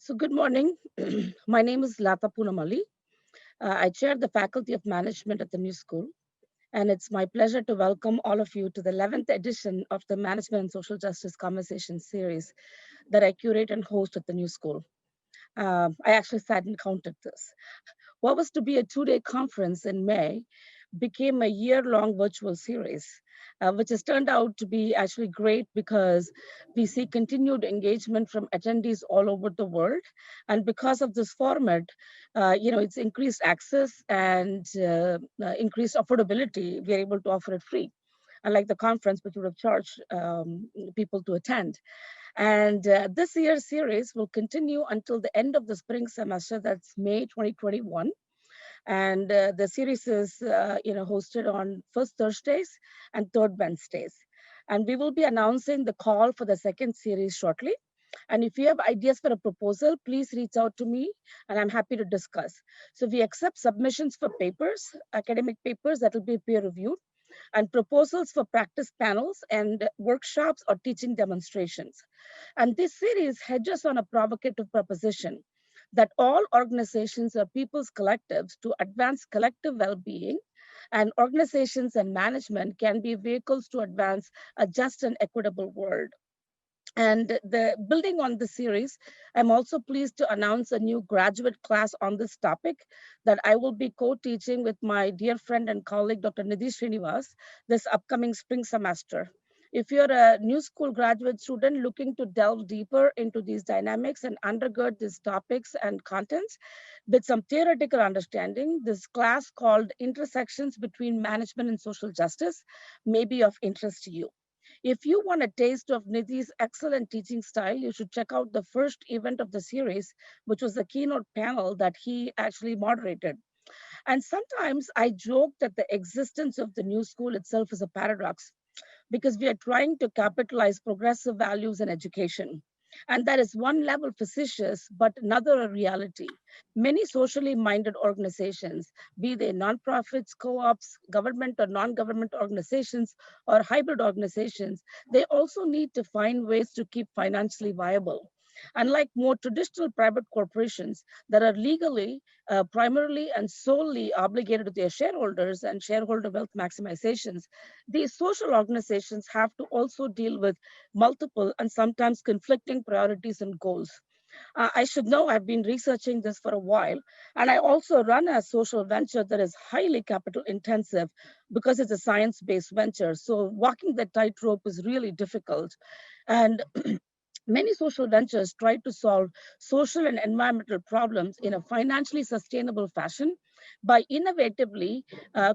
So good morning. My name is Latha Poonamallee. I chair the Faculty of Management at the New School, and it's my pleasure to welcome all of you to the 11th edition of the Management and Social Justice Conversation series that I curate and host at the New School. I actually sat and counted this. What was to be a two-day conference in May became a year-long virtual series, which has turned out to be actually great because we see continued engagement from attendees all over the world. And because of this format, it's increased access and increased affordability. We're able to offer it free, unlike the conference, which would have charged people to attend. And this year's series will continue until the end of the spring semester, that's May 2021. And the series is hosted on first Thursdays and third Wednesdays. And we will be announcing the call for the second series shortly. And if you have ideas for a proposal, please reach out to me and I'm happy to discuss. So we accept submissions for papers, academic papers that will be peer reviewed, and proposals for practice panels and workshops or teaching demonstrations. And this series hedges on a provocative proposition that all organizations are people's collectives to advance collective well-being, and organizations and management can be vehicles to advance a just and equitable world. And the building on the series, I'm also pleased to announce a new graduate class on this topic that I will be co-teaching with my dear friend and colleague, Dr. Nidhi Srinivas, this upcoming spring semester. If you're a new school graduate student looking to delve deeper into these dynamics and undergird these topics and contents with some theoretical understanding, this class called Intersections Between Management and Social Justice may be of interest to you. If you want a taste of Nidhi's excellent teaching style, you should check out the first event of the series, which was the keynote panel that he actually moderated. And sometimes I joke that the existence of the new school itself is a paradox because we are trying to capitalize progressive values in education. And that is one level facetious, but another a reality. Many socially minded organizations, be they nonprofits, co-ops, government or non-government organizations, or hybrid organizations, they also need to find ways to keep financially viable. Unlike more traditional private corporations that are legally, primarily and solely obligated to their shareholders and shareholder wealth maximizations, these social organizations have to also deal with multiple and sometimes conflicting priorities and goals. I should know I've been researching this for a while, and I also run a social venture that is highly capital intensive because it's a science-based venture. So walking the tightrope is really difficult. And many social ventures try to solve social and environmental problems in a financially sustainable fashion by innovatively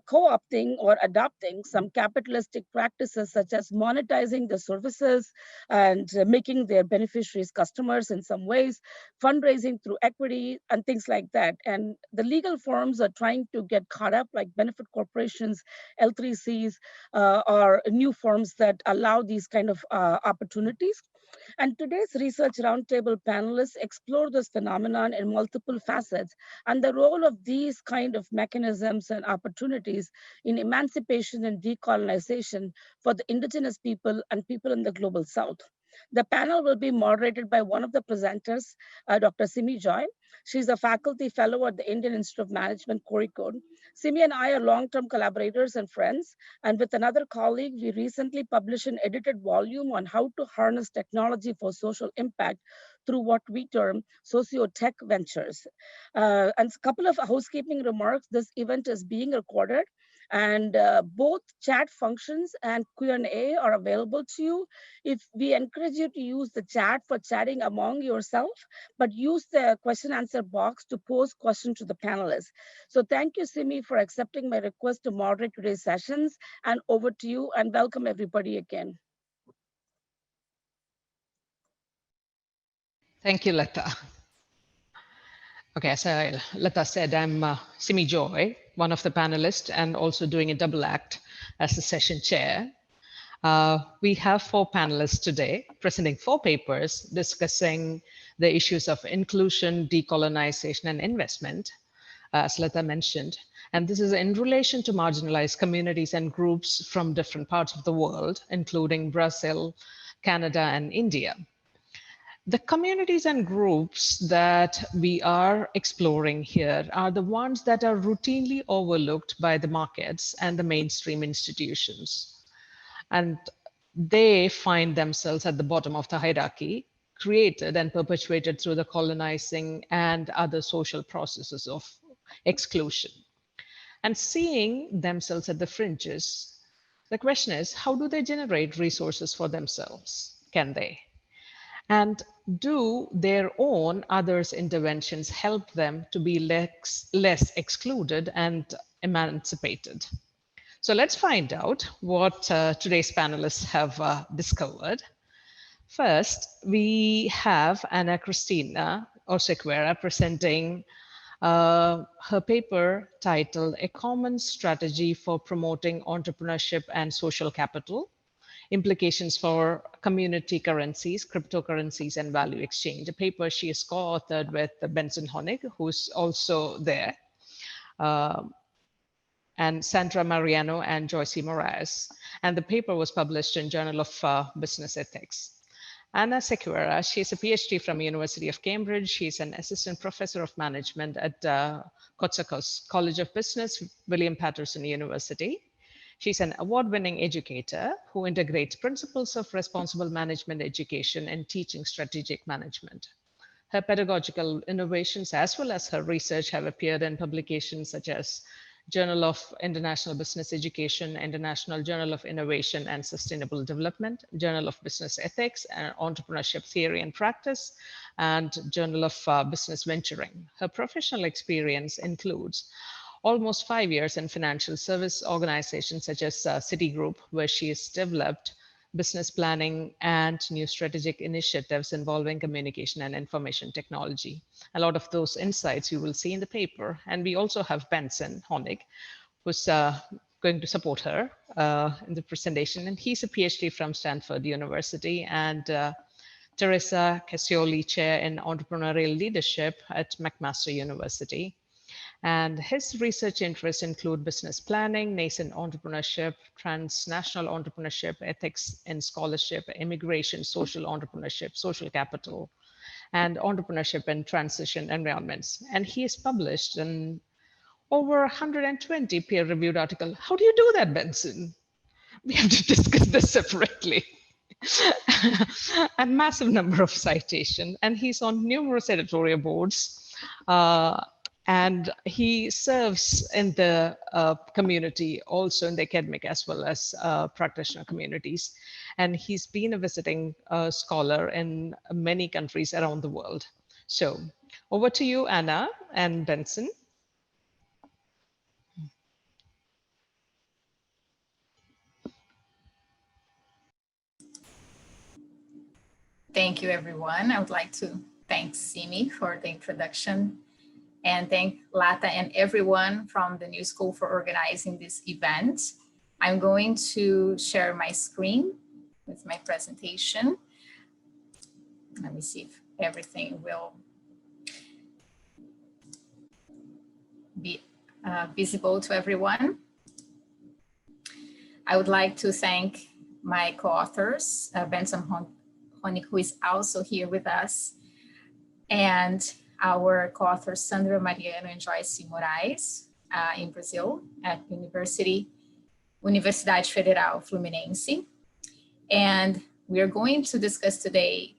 co-opting or adopting some capitalistic practices such as monetizing the services and making their beneficiaries customers in some ways, fundraising through equity and things like that. And the legal firms are trying to get caught up, like benefit corporations, L3Cs, or new firms that allow these kind of opportunities. And today's research roundtable panelists explore this phenomenon in multiple facets and the role of these kind of mechanisms and opportunities in emancipation and decolonization for the indigenous people and people in the global south. The panel will be moderated by one of the presenters, Dr. Simi Joy. She's a faculty fellow at the Indian Institute of Management, Kozhikode. Simi and I are long-term collaborators and friends, and with another colleague, we recently published an edited volume on how to harness technology for social impact through what we term socio-tech ventures. And a couple of housekeeping remarks. This event is being recorded, and both chat functions and Q&A are available to you. If we encourage you to use the chat for chatting among yourself, but use the question answer box to pose questions to the panelists. So thank you, Simi, for accepting my request to moderate today's sessions, and over to you, and welcome everybody again. Thank you, Latha. Okay, so Latha said, I'm Simi Joy, one of the panelists, and also doing a double act as the session chair. We have 4 panelists today presenting 4 papers discussing the issues of inclusion, decolonization, and investment, as Latha mentioned. And this is in relation to marginalized communities and groups from different parts of the world, including Brazil, Canada, and India. The communities and groups that we are exploring here are the ones that are routinely overlooked by the markets and the mainstream institutions. And they find themselves at the bottom of the hierarchy, created and perpetuated through the colonizing and other social processes of exclusion. And seeing themselves at the fringes, the question is, how do they generate resources for themselves? Can they? And do their own others' interventions help them to be less excluded and emancipated? So let's find out what today's panelists have discovered. First, we have Anna Cristina Osequera presenting her paper titled A Common Strategy for Promoting Entrepreneurship and Social Capital, Implications for Community Currencies, Cryptocurrencies, and Value Exchange, a paper she has co-authored with Benson Honig, who's also there, and Sandra Mariano and Joyce Moraes. And the paper was published in Journal of Business Ethics. Anna Sequeira, she's a PhD from University of Cambridge. She's an assistant professor of management at Kotsakos College of Business, William Patterson University. She's an award-winning educator who integrates principles of responsible management education and teaching strategic management. Her pedagogical innovations as well as her research have appeared in publications such as Journal of International Business Education, International Journal of Innovation and Sustainable Development, Journal of Business Ethics and Entrepreneurship Theory and Practice, and Journal of Business Venturing. Her professional experience includes almost 5 years in financial service organizations such as Citigroup, where she has developed business planning and new strategic initiatives involving communication and information technology. A lot of those insights you will see in the paper. And we also have Benson Honig, who's going to support her in the presentation. And he's a PhD from Stanford University, and Teresa Cassioli Chair in Entrepreneurial Leadership at McMaster University. And his research interests include business planning, nascent entrepreneurship, transnational entrepreneurship, ethics in scholarship, immigration, social entrepreneurship, social capital, and entrepreneurship in transition environments. And he has published in over 120 peer-reviewed articles. How do you do that, Benson? We have to discuss this separately. A massive number of citations, and he's on numerous editorial boards. And he serves in the community, also in the academic as well as practitioner communities. And he's been a visiting scholar in many countries around the world. So over to you, Anna and Benson. Thank you, everyone. I would like to thank Simi for the introduction and thank Latha and everyone from the New School for organizing this event. I'm going to share my screen with my presentation. Let me see if everything will be visible to everyone. I would like to thank my co-authors, Benson Honig, who is also here with us, and our co-authors Sandra Mariano and Joyce Moraes in Brazil at Universidade Federal Fluminense. And we are going to discuss today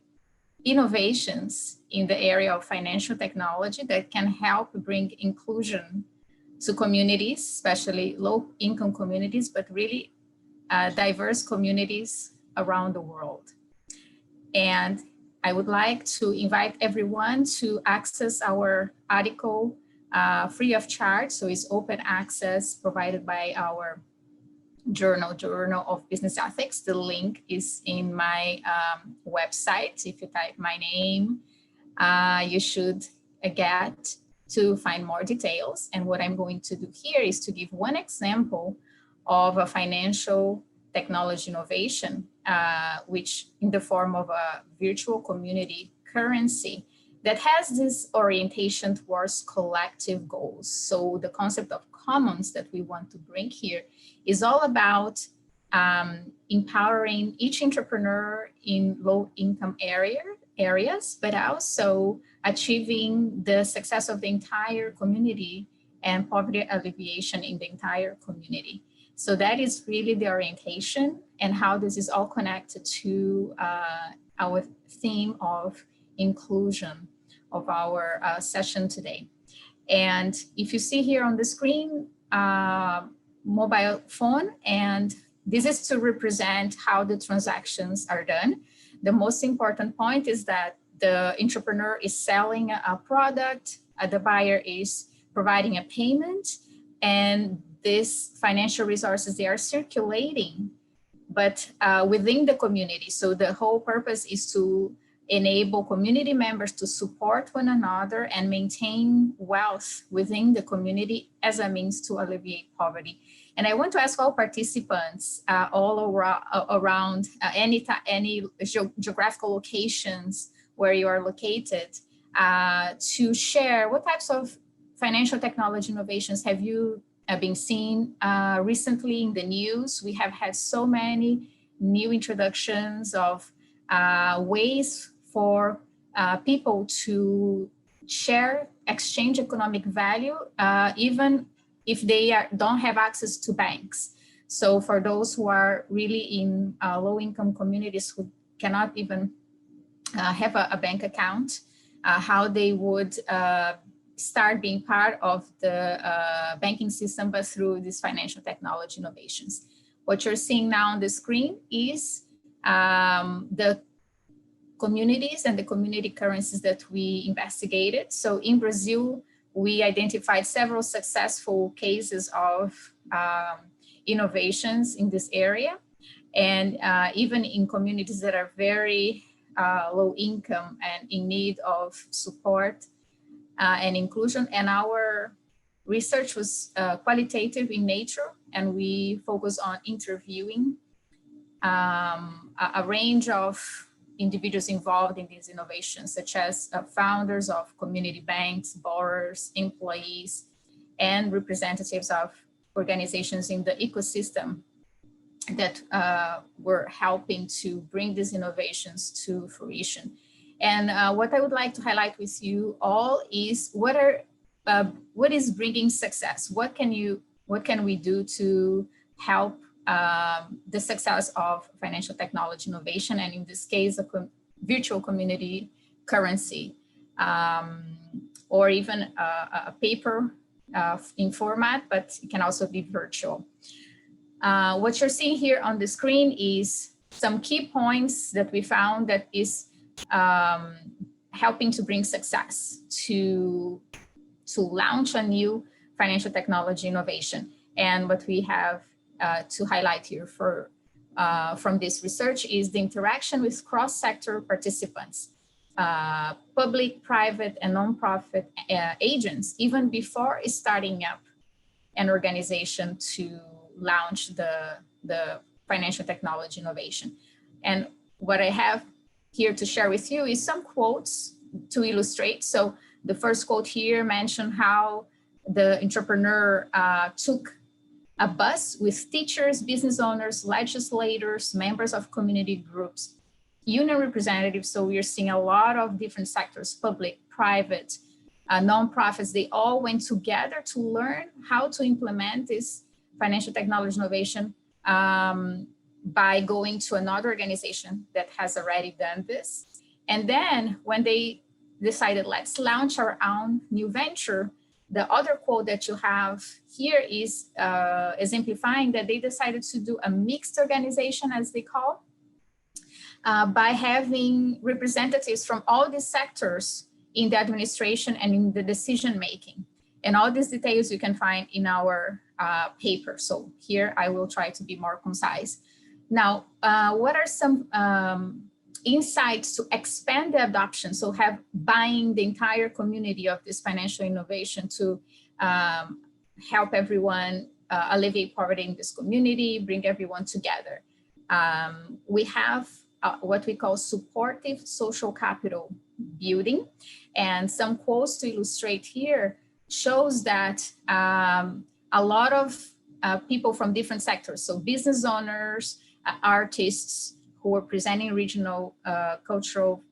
innovations in the area of financial technology that can help bring inclusion to communities, especially low-income communities, but really diverse communities around the world. And I would like to invite everyone to access our article free of charge. So it's open access provided by our Journal of Business Ethics. The link is in my website. If you type my name, you should get to find more details. And what I'm going to do here is to give one example of a financial technology innovation, which in the form of a virtual community currency that has this orientation towards collective goals. So the concept of commons that we want to bring here is all about empowering each entrepreneur in low income areas, but also achieving the success of the entire community and poverty alleviation in the entire community. So that is really the orientation and how this is all connected to our theme of inclusion of our session today. And if you see here on the screen, mobile phone, and this is to represent how the transactions are done. The most important point is that the entrepreneur is selling a product, the buyer is providing a payment, and these financial resources, they are circulating, but within the community. So the whole purpose is to enable community members to support one another and maintain wealth within the community as a means to alleviate poverty. And I want to ask all participants all around any geographical locations where you are located to share what types of financial technology innovations have you been seeing recently in the news. We have had so many new introductions of ways for people to share, exchange economic value, even if they don't have access to banks. So for those who are really in low-income communities who cannot even have a bank account, how they would start being part of the banking system, but through these financial technology innovations. What you're seeing now on the screen is the communities and the community currencies that we investigated. So in Brazil, we identified several successful cases of innovations in this area. And even in communities that are very low income and in need of support and inclusion. And our research was qualitative in nature, and we focus on interviewing a range of individuals involved in these innovations, such as founders of community banks, borrowers, employees, and representatives of organizations in the ecosystem that were helping to bring these innovations to fruition. And what I would like to highlight with you all is what is bringing success? What can we do to help the success of financial technology innovation, and in this case, a virtual community currency, or even a paper in format, but it can also be virtual. What you're seeing here on the screen is some key points that we found that is helping to bring success to launch a new financial technology innovation. And what we have to highlight here from this research is the interaction with cross-sector participants, public, private, and nonprofit agents, even before starting up an organization to launch the financial technology innovation. And what I have here to share with you is some quotes to illustrate. So the first quote here mentioned how the entrepreneur took a bus with teachers, business owners, legislators, members of community groups, union representatives. So we are seeing a lot of different sectors, public, private, nonprofits. They all went together to learn how to implement this financial technology innovation by going to another organization that has already done this. And then when they decided, let's launch our own new venture, the other quote that you have here is exemplifying that they decided to do a mixed organization, as they call, by having representatives from all these sectors in the administration and in the decision making. And all these details you can find in our paper. So here I will try to be more concise. Now, what are some insights to expand the adoption? So have buying the entire community of this financial innovation to help everyone alleviate poverty in this community, bring everyone together. We have what we call supportive social capital building, and some quotes to illustrate here shows that a lot of people from different sectors, so business owners, artists who were presenting regional cultural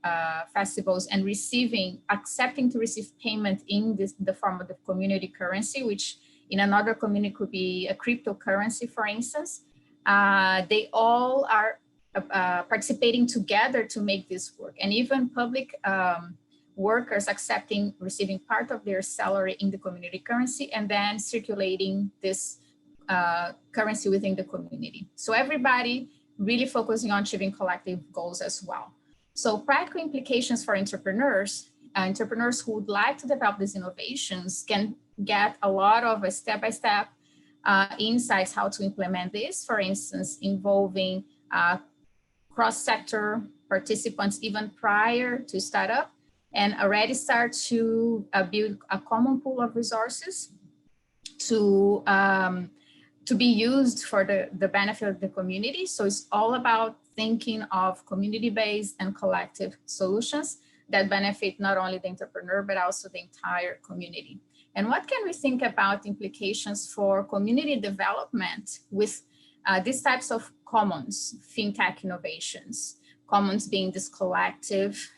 festivals and accepting to receive payment in the form of the community currency, which in another community could be a cryptocurrency, for instance. They all are participating together to make this work. And even public workers receiving part of their salary in the community currency and then circulating this currency within the community. So everybody really focusing on achieving collective goals as well. So practical implications for entrepreneurs who would like to develop these innovations can get a lot of step-by-step insights how to implement this, for instance, involving cross-sector participants even prior to startup, and already start to build a common pool of resources to be used for the benefit of the community. So it's all about thinking of community-based and collective solutions that benefit not only the entrepreneur, but also the entire community. And what can we think about implications for community development with these types of commons, fintech innovations, commons being this collective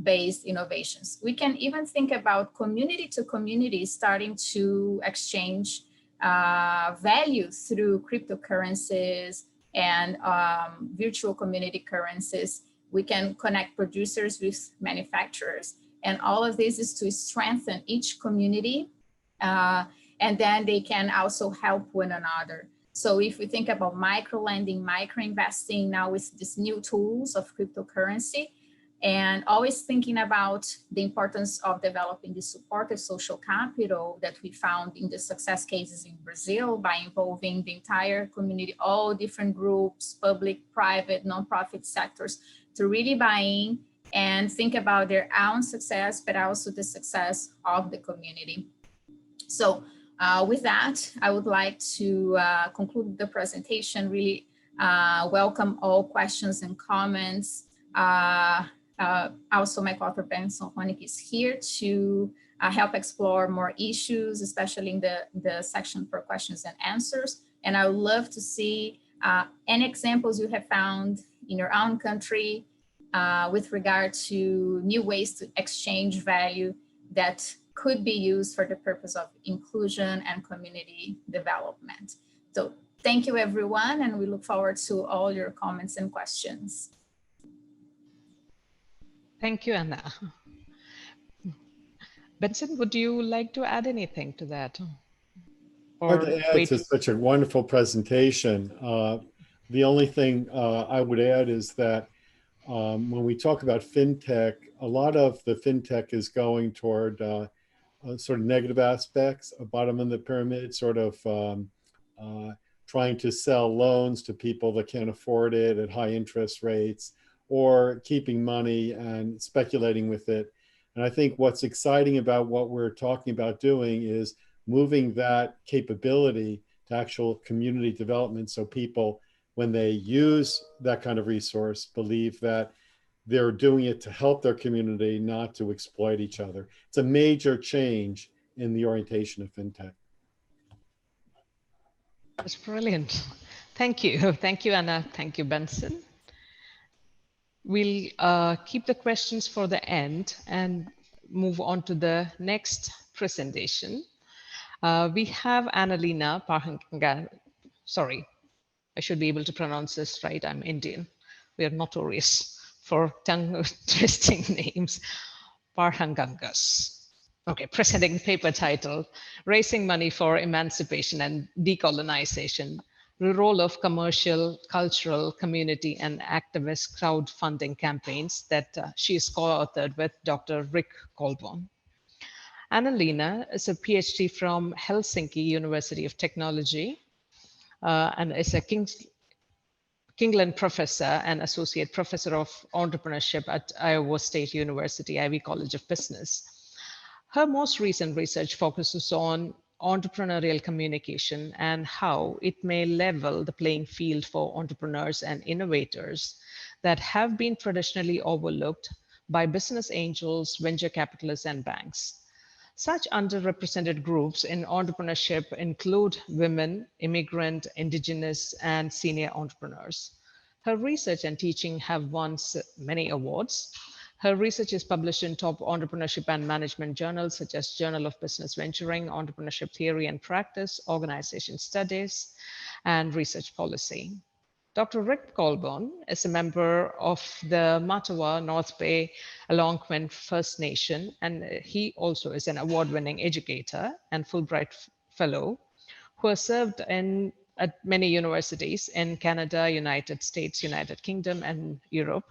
based innovations? We can even think about community to community starting to exchange value through cryptocurrencies and virtual community currencies. We can connect producers with manufacturers. And all of this is to strengthen each community. And then they can also help one another. So if we think about micro lending, micro investing now with these new tools of cryptocurrency, and always thinking about the importance of developing the supportive social capital that we found in the success cases in Brazil by involving the entire community, all different groups, public, private, nonprofit sectors, to really buy in and think about their own success, but also the success of the community. So with that, I would like to conclude the presentation, really welcome all questions and comments. Also, my co-author Benson Honig is here to help explore more issues, especially in the section for questions and answers. And I would love to see any examples you have found in your own country with regard to new ways to exchange value that could be used for the purpose of inclusion and community development. So thank you, everyone, and we look forward to all your comments and questions. Thank you, Anna. Benson, would you like to add anything to that? Hard to add to such a wonderful presentation. The only thing I would add is that when we talk about fintech, a lot of the fintech is going toward sort of negative aspects, a bottom of the pyramid, sort of trying to sell loans to people that can't afford it at high interest rates, or keeping money and speculating with it. And I think what's exciting about what we're talking about doing is moving that capability to actual community development, so people, when they use that kind of resource, believe that they're doing it to help their community, not to exploit each other. It's a major change in the orientation of fintech. That's brilliant. Thank you. Thank you, Anna. Thank you, Benson. We'll keep the questions for the end and move on to the next presentation. We have Annalena Parhanga. Sorry, I should be able to pronounce this right. I'm Indian. We are notorious for tongue twisting names. Parhangangas. Okay, presenting paper title, Raising Money for Emancipation and Decolonization, the role of commercial, cultural, community, and activist crowdfunding campaigns, that she is co-authored with Dr. Rick Colborn. Annalena is a PhD from Helsinki University of Technology and is a Kingland professor and associate professor of entrepreneurship at Iowa State University, Ivy College of Business. Her most recent research focuses on entrepreneurial communication and how it may level the playing field for entrepreneurs and innovators that have been traditionally overlooked by business angels, venture capitalists, and banks. Such underrepresented groups in entrepreneurship include women, immigrant, indigenous, and senior entrepreneurs. Her research and teaching have won many awards. Her research is published in top entrepreneurship and management journals such as Journal of Business Venturing, Entrepreneurship Theory and Practice, Organization Studies, and Research Policy. Dr. Rick Colburn is a member of the Mattawa North Bay Algonquin First Nation, and he also is an award-winning educator and Fulbright Fellow who has served at many universities in Canada, United States, United Kingdom, and Europe.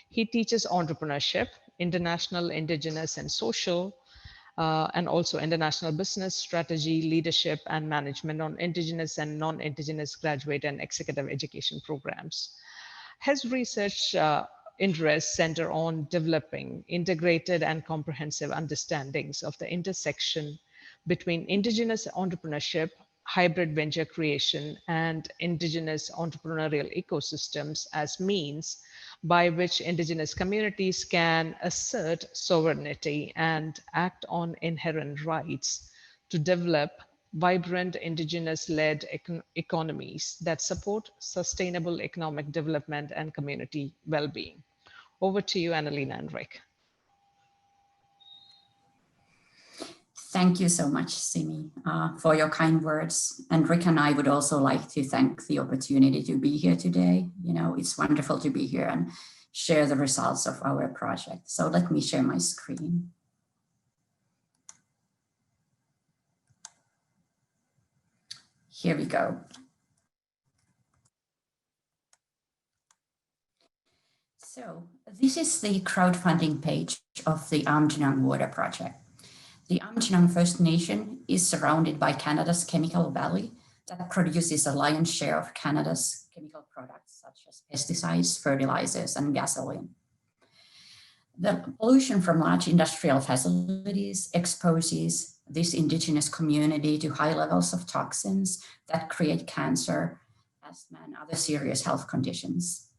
He teaches entrepreneurship, international, indigenous, and social, and also international business, strategy, leadership, and management on indigenous and non-indigenous graduate and executive education programs. His research interests center on developing integrated and comprehensive understandings of the intersection between indigenous entrepreneurship, hybrid venture creation, and indigenous entrepreneurial ecosystems as means by which indigenous communities can assert sovereignty and act on inherent rights to develop vibrant indigenous-led economies that support sustainable economic development and community well-being. Over to you, Annalena and Rick. Thank you so much, Simi, for your kind words. And Rick and I would also like to thank the opportunity to be here today. You know, it's wonderful to be here and share the results of our project. So let me share my screen. Here we go. So this is the crowdfunding page of the Aamjiwnaang Water Project. The Aamjiwnaang First Nation is surrounded by Canada's Chemical Valley that produces a lion's share of Canada's chemical products such as pesticides, fertilizers, and gasoline. The pollution from large industrial facilities exposes this indigenous community to high levels of toxins that create cancer, asthma, and other serious health conditions.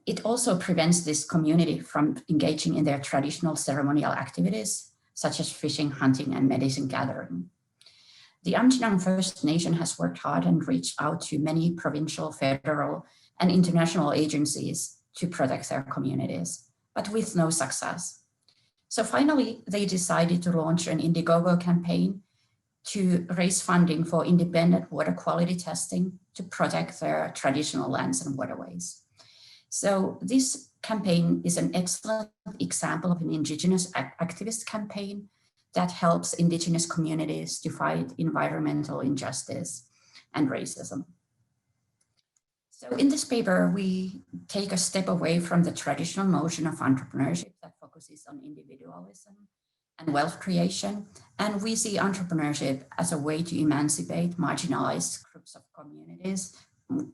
It also prevents this community from engaging in their traditional ceremonial activities, such as fishing, hunting, and medicine gathering. The Aamjiwnaang First Nation has worked hard and reached out to many provincial, federal, and international agencies to protect their communities, but with no success. So finally, they decided to launch an Indiegogo campaign to raise funding for independent water quality testing to protect their traditional lands and waterways. So this campaign is an excellent example of an Indigenous activist campaign that helps Indigenous communities to fight environmental injustice and racism. So in this paper, we take a step away from the traditional notion of entrepreneurship that focuses on individualism and wealth creation, and we see entrepreneurship as a way to emancipate marginalized groups of communities,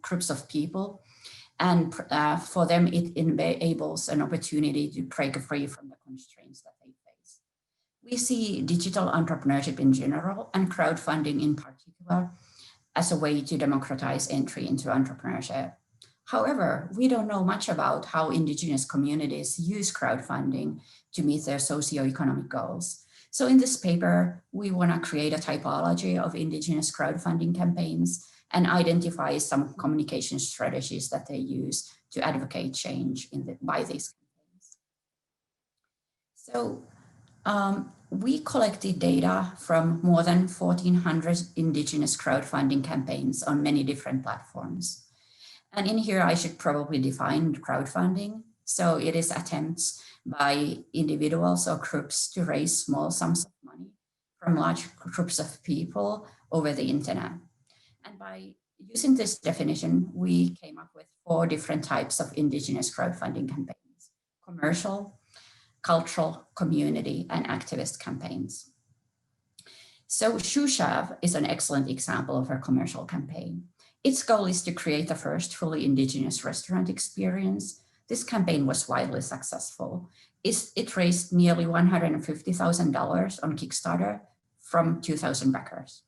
groups of people, and for them, it enables an opportunity to break free from the constraints that they face. We see digital entrepreneurship in general and crowdfunding in particular as a way to democratize entry into entrepreneurship. However, we don't know much about how Indigenous communities use crowdfunding to meet their socioeconomic goals. So in this paper, we want to create a typology of Indigenous crowdfunding campaigns and identify some communication strategies that they use to advocate change by these campaigns. So we collected data from more than 1,400 Indigenous crowdfunding campaigns on many different platforms. And in here, I should probably define crowdfunding. So it is attempts by individuals or groups to raise small sums of money from large groups of people over the internet. And by using this definition, we came up with 4 different types of Indigenous crowdfunding campaigns: commercial, cultural, community, and activist campaigns. So Shushav is an excellent example of our commercial campaign. Its goal is to create the first fully Indigenous restaurant experience. This campaign was widely successful. It raised nearly $150,000 on Kickstarter from 2,000 backers.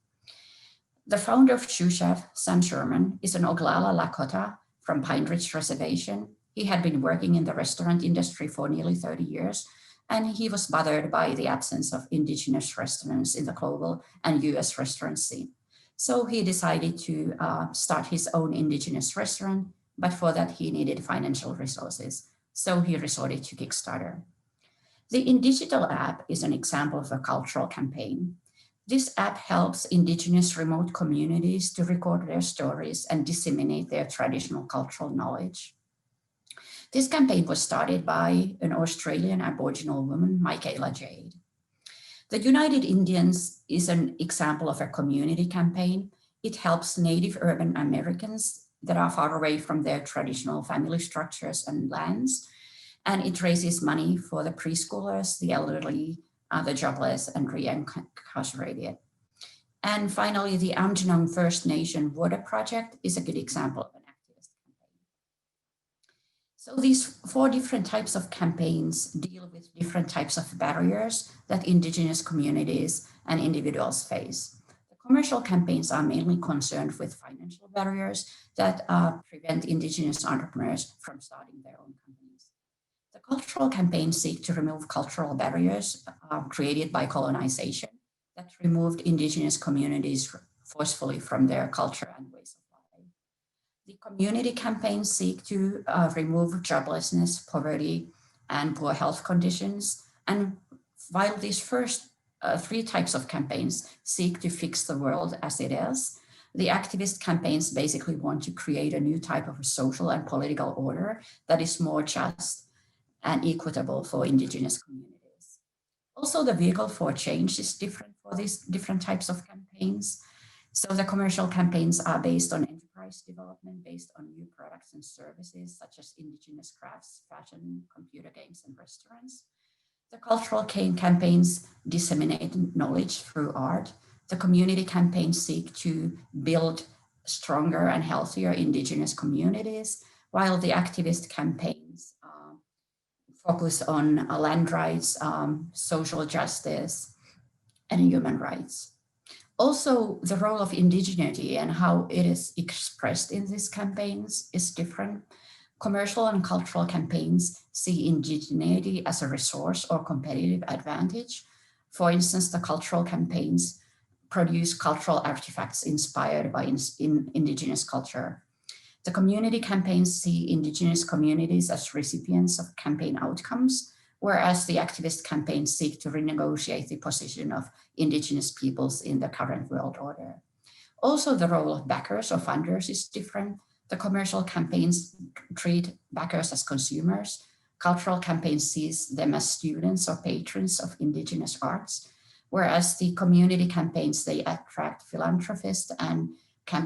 The founder of Shushav, Sam Sherman, is an Oglala Lakota from Pine Ridge Reservation. He had been working in the restaurant industry for nearly 30 years, and he was bothered by the absence of Indigenous restaurants in the global and US restaurant scene. So he decided to start his own Indigenous restaurant, but for that he needed financial resources, so he resorted to Kickstarter. The Indigital app is an example of a cultural campaign. This app helps Indigenous remote communities to record their stories and disseminate their traditional cultural knowledge. This campaign was started by an Australian Aboriginal woman, Michaela Jade. The United Indians is an example of a community campaign. It helps Native urban Americans that are far away from their traditional family structures and lands. And it raises money for the preschoolers, the elderly, the jobless, and re-incarcerated. And finally, the Aamjiwnaang First Nation Water Project is a good example of an activist campaign. So these 4 different types of campaigns deal with different types of barriers that Indigenous communities and individuals face. The commercial campaigns are mainly concerned with financial barriers that prevent Indigenous entrepreneurs from starting their own companies. The cultural campaigns seek to remove cultural barriers created by colonization that removed Indigenous communities forcefully from their culture and ways of life. The community campaigns seek to remove joblessness, poverty, and poor health conditions. And while these first 3 types of campaigns seek to fix the world as it is, the activist campaigns basically want to create a new type of a social and political order that is more just and equitable for Indigenous communities. Also, the vehicle for change is different for these different types of campaigns. So the commercial campaigns are based on enterprise development, based on new products and services, such as Indigenous crafts, fashion, computer games, and restaurants. The cultural campaigns disseminate knowledge through art. The community campaigns seek to build stronger and healthier Indigenous communities, while the activist campaigns focus on land rights, social justice, and human rights. Also, the role of indigeneity and how it is expressed in these campaigns is different. Commercial and cultural campaigns see indigeneity as a resource or competitive advantage. For instance, the cultural campaigns produce cultural artifacts inspired by Indigenous culture. The community campaigns see Indigenous communities as recipients of campaign outcomes, whereas the activist campaigns seek to renegotiate the position of Indigenous peoples in the current world order. Also, the role of backers or funders is different. The commercial campaigns treat backers as consumers. Cultural campaigns sees them as students or patrons of Indigenous arts, whereas the community campaigns, they attract philanthropists and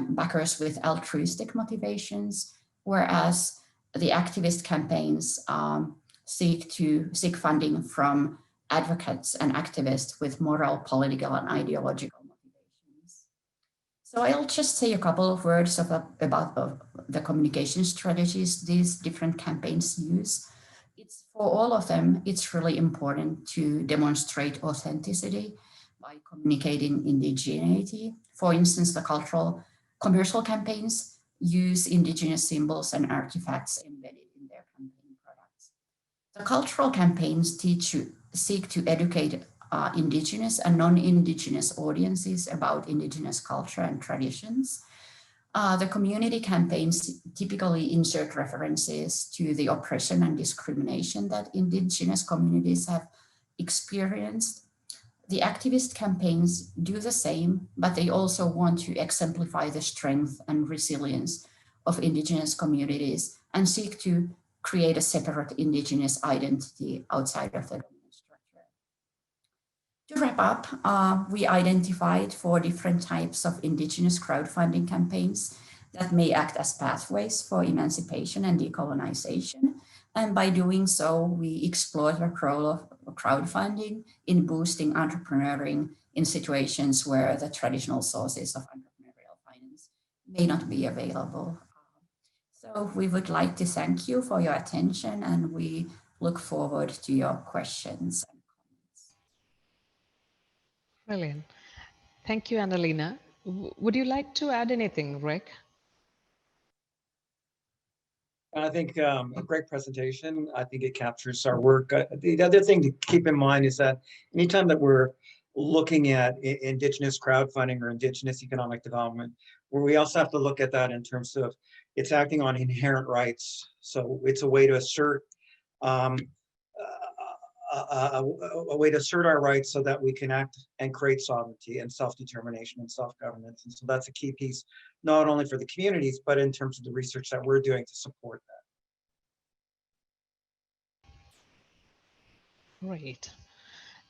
backers with altruistic motivations, whereas the activist campaigns seek funding from advocates and activists with moral, political, and ideological motivations. So I'll just say a couple of words about the communication strategies these different campaigns use. It's for all of them, it's really important to demonstrate authenticity by communicating indigeneity. For instance, the commercial campaigns use Indigenous symbols and artifacts embedded in their campaign products. The cultural campaigns seek to educate Indigenous and non-Indigenous audiences about Indigenous culture and traditions. The community campaigns typically insert references to the oppression and discrimination that Indigenous communities have experienced. The activist campaigns do the same, but they also want to exemplify the strength and resilience of Indigenous communities and seek to create a separate Indigenous identity outside of the dominant structure. To wrap up, we identified 4 different types of Indigenous crowdfunding campaigns that may act as pathways for emancipation and decolonization. And by doing so, we explore the role of crowdfunding in boosting entrepreneuring in situations where the traditional sources of entrepreneurial finance may not be available. So we would like to thank you for your attention, and we look forward to your questions and comments. Brilliant. Thank you, Annalena. Would you like to add anything, Rick? I think a great presentation. I think it captures our work. The other thing to keep in mind is that anytime that we're looking at Indigenous crowdfunding or Indigenous economic development, where we also have to look at that in terms of it's acting on inherent rights. So it's a way to assert a way to assert our rights so that we can act and create sovereignty and self-determination and self-governance. And so that's a key piece, not only for the communities, but in terms of the research that we're doing to support that. Great.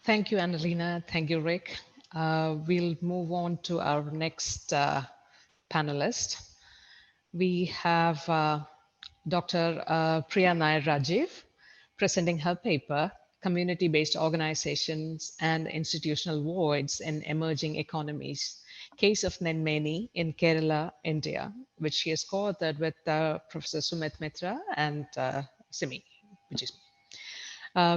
Thank you, Annalena. Thank you, Rick. We'll move on to our next panelist. We have Dr. Priya Nair Rajiv presenting her paper, Community-Based Organizations and Institutional Voids in Emerging Economies, Case of Nenmeni in Kerala, India, which she has co-authored with Professor Sumit Mitra and Simi, which is me.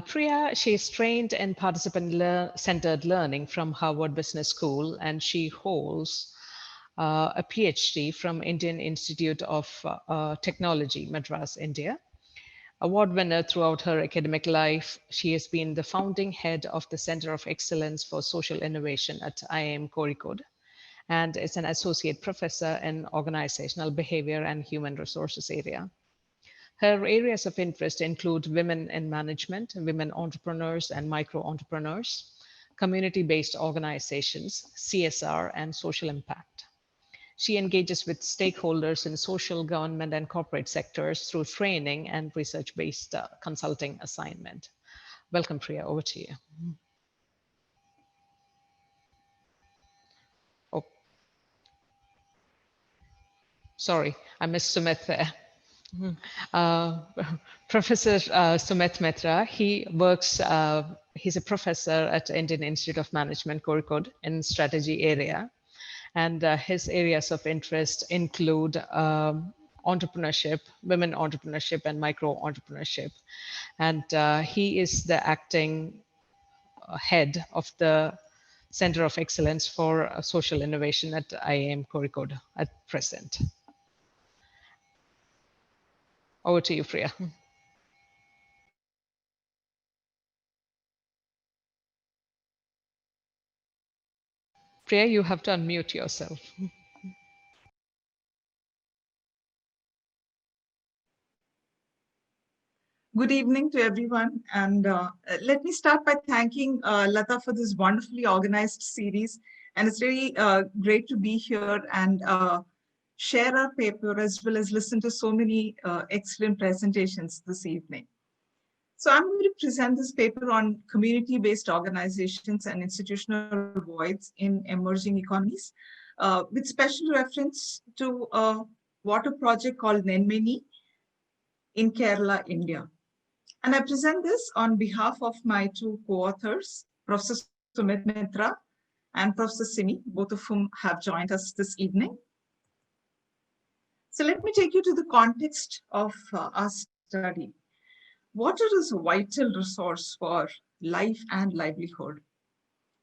Priya, she's trained in participant-centered learning from Harvard Business School, and she holds a Ph.D. from Indian Institute of Technology, Madras, India. Award winner throughout her academic life, she has been the founding head of the Center of Excellence for Social Innovation at IIM Kozhikode, and is an associate professor in organizational behavior and human resources area. Her areas of interest include women in management, women entrepreneurs and micro-entrepreneurs, community-based organizations, CSR, and social impact. She engages with stakeholders in social, government, and corporate sectors through training and research-based consulting assignment. Welcome, Priya, over to you. Oh, sorry, I missed Sumit there. Professor Sumit Mitra, he works, he's a professor at Indian Institute of Management, Kozhikode, in strategy area. And his areas of interest include entrepreneurship, women entrepreneurship, and micro-entrepreneurship. And he is the acting head of the Center of Excellence for Social Innovation at IIM Kozhikode at present. Over to you, Priya. Priya, you have to unmute yourself. Good evening to everyone. And let me start by thanking Latha for this wonderfully organized series. And it's really great to be here and share our paper as well as listen to so many excellent presentations this evening. So I'm going to present this paper on community-based organizations and institutional voids in emerging economies, with special reference to a water project called Nenmeni in Kerala, India. And I present this on behalf of my two co-authors, Professor Sumit Mitra and Professor Simi, both of whom have joined us this evening. So let me take you to the context of our study. Water is a vital resource for life and livelihood.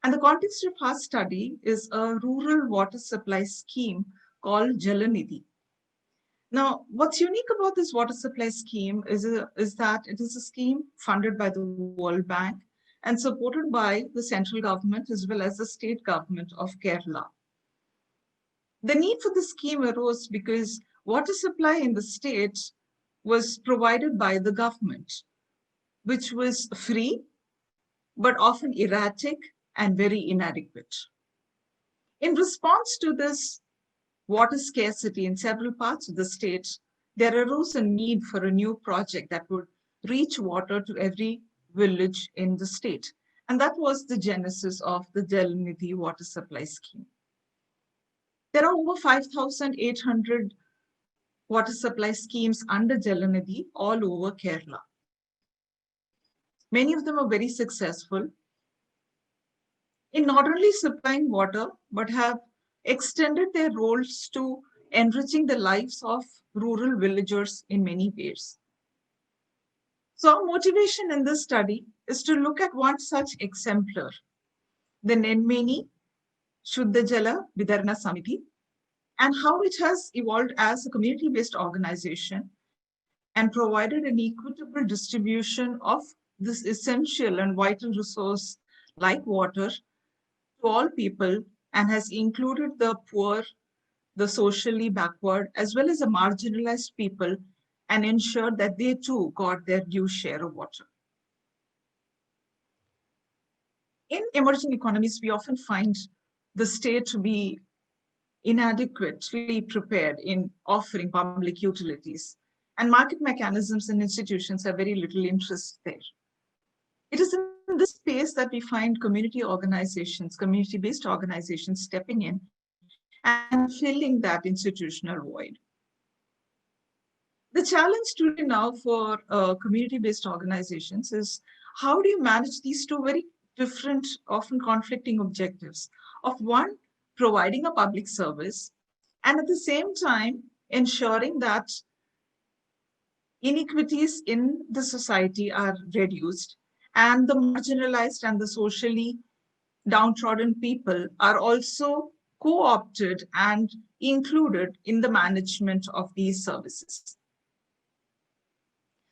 And the context of our study is a rural water supply scheme called Jalanidhi. Now, what's unique about this water supply scheme is that it is a scheme funded by the World Bank and supported by the central government as well as the state government of Kerala. The need for the scheme arose because water supply in the state was provided by the government, which was free, but often erratic and very inadequate. In response to this water scarcity in several parts of the state, there arose a need for a new project that would reach water to every village in the state. And that was the genesis of the Jalanidhi water supply scheme. There are over 5,800 water supply schemes under Jalanidhi all over Kerala. Many of them are very successful in not only supplying water, but have extended their roles to enriching the lives of rural villagers in many ways. So our motivation in this study is to look at one such exemplar, the Nenmeni Shuddha Jala Vidarana Samiti, and how it has evolved as a community-based organization and provided an equitable distribution of this essential and vital resource like water to all people, and has included the poor, the socially backward, as well as the marginalized people, and ensured that they too got their due share of water. In emerging economies, we often find the state to be inadequately prepared in offering public utilities, and market mechanisms and institutions have very little interest there. It is in this space that we find community organizations, community-based organizations stepping in and filling that institutional void. The challenge today now for community-based organizations is how do you manage these two very different, often conflicting objectives of one, providing a public service, and at the same time ensuring that inequities in the society are reduced and the marginalized and the socially downtrodden people are also co-opted and included in the management of these services.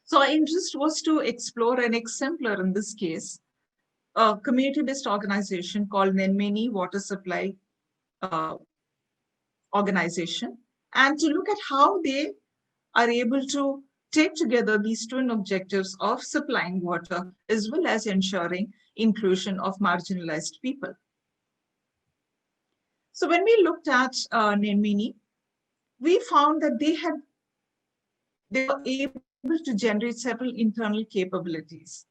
So our interest was to explore an exemplar in this case, a community-based organization called Nenmeni Water Supply Organization, and to look at how they are able to take together these twin objectives of supplying water as well as ensuring inclusion of marginalized people. So when we looked at Nenmeni, we found that they were able to generate several internal capabilities.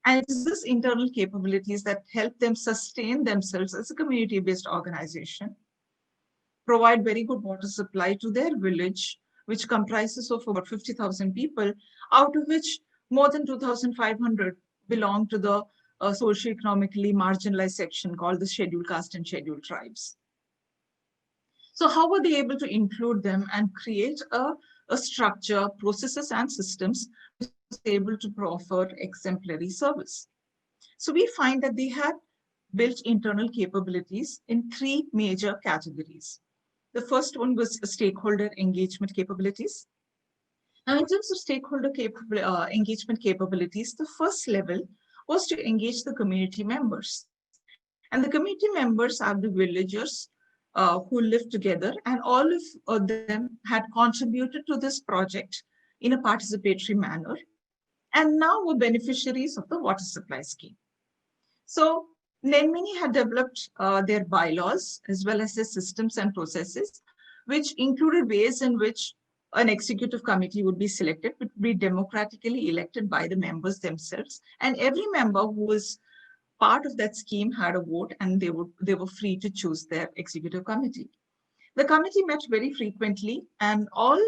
And it is this internal capabilities that help them sustain themselves as a community-based organization, provide very good water supply to their village, which comprises of about 50,000 people, out of which more than 2,500 belong to the socioeconomically marginalized section called the scheduled caste and scheduled tribes. So how were they able to include them and create a structure, processes and systems which was able to offer exemplary service? So we find that they had built internal capabilities in three major categories. The first one was stakeholder engagement capabilities. Now, in terms of stakeholder engagement capabilities, the first level was to engage the community members. And the community members are the villagers who live together, and all of them had contributed to this project in a participatory manner, and now were beneficiaries of the water supply scheme. So Nenmeni had developed their bylaws as well as their systems and processes, which included ways in which an executive committee would be selected, would be democratically elected by the members themselves. And every member who was part of that scheme had a vote, and they were free to choose their executive committee. The committee met very frequently, and all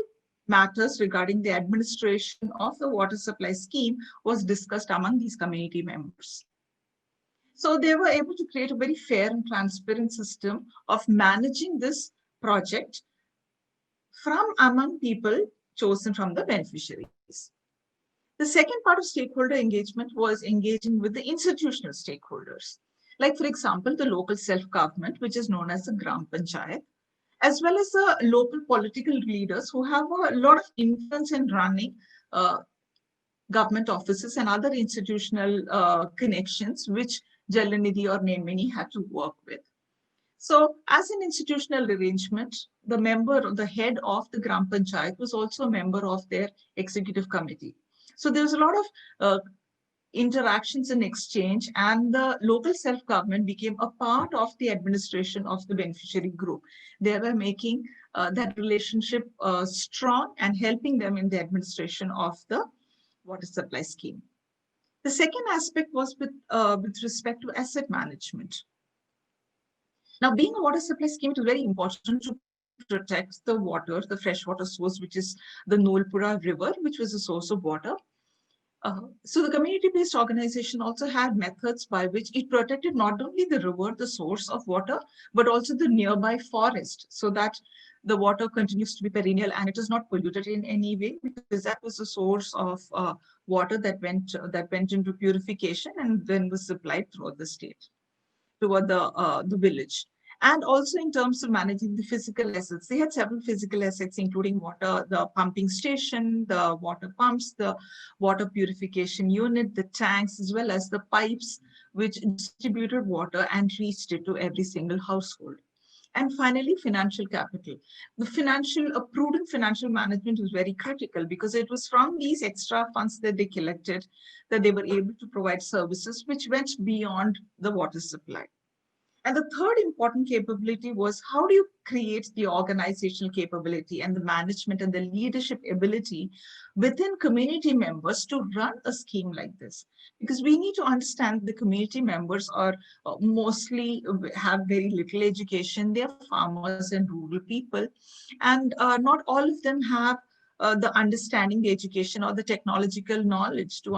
matters regarding the administration of the water supply scheme was discussed among these community members. So they were able to create a very fair and transparent system of managing this project from among people chosen from the beneficiaries. The second part of stakeholder engagement was engaging with the institutional stakeholders, like, for example, the local self-government, which is known as the Gram Panchayat, as well as the local political leaders who have a lot of influence in running government offices and other institutional connections, which Jalanidhi or Nenmeni had to work with. So as an institutional arrangement, the member, the head of the Gram Panchayat was also a member of their executive committee. So there's a lot of interactions and exchange, and the local self-government became a part of the administration of the beneficiary group. They were making that relationship strong and helping them in the administration of the water supply scheme. The second aspect was with respect to asset management. Now, being a water supply scheme, it is very important to protect the water, the freshwater source, which is the Nolpura River, which was a source of water. So the community-based organization also had methods by which it protected not only the river, the source of water, but also the nearby forest, so that the water continues to be perennial and it is not polluted in any way, because that was a source of water that went into purification and then was supplied throughout the state, toward the village. And also in terms of managing the physical assets, they had several physical assets, including water, the pumping station, the water pumps, the water purification unit, the tanks, as well as the pipes, which distributed water and reached it to every single household. And finally, financial capital. A prudent financial management was very critical because it was from these extra funds that they collected that they were able to provide services which went beyond the water supply. And the third important capability was, how do you create the organizational capability and the management and the leadership ability within community members to run a scheme like this? Because we need to understand the community members are mostly have very little education. They're farmers and rural people. And not all of them have the understanding, the education, or the technological knowledge to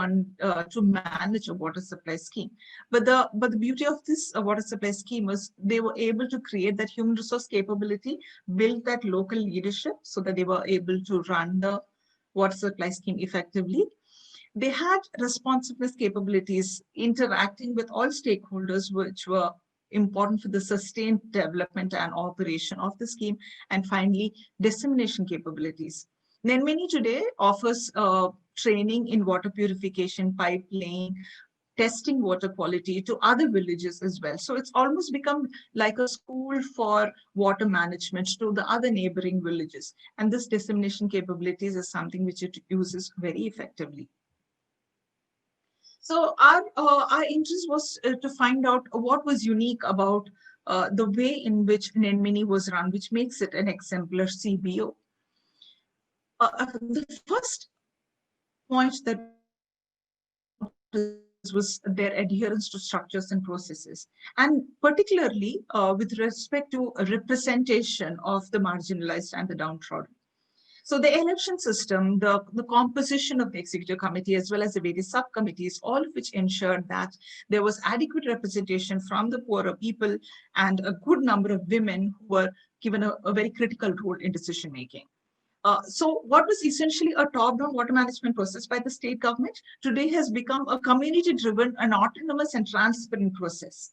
manage a water supply scheme. But the beauty of this water supply scheme was they were able to create that human resource capability, build that local leadership so that they were able to run the water supply scheme effectively. They had responsiveness capabilities, interacting with all stakeholders, which were important for the sustained development and operation of the scheme. And finally, dissemination capabilities. Nenmeni today offers training in water purification, pipeline, testing water quality to other villages as well. So it's almost become like a school for water management to the other neighboring villages. And this dissemination capabilities is something which it uses very effectively. So our interest was to find out what was unique about the way in which Nenmeni was run, which makes it an exemplar CBO. The first point that was their adherence to structures and processes, and particularly with respect to a representation of the marginalized and the downtrodden. So the election system, the composition of the executive committee, as well as the various subcommittees, all of which ensured that there was adequate representation from the poorer people and a good number of women who were given a very critical role in decision making. So what was essentially a top-down water management process by the state government today has become a community-driven, an autonomous and transparent process.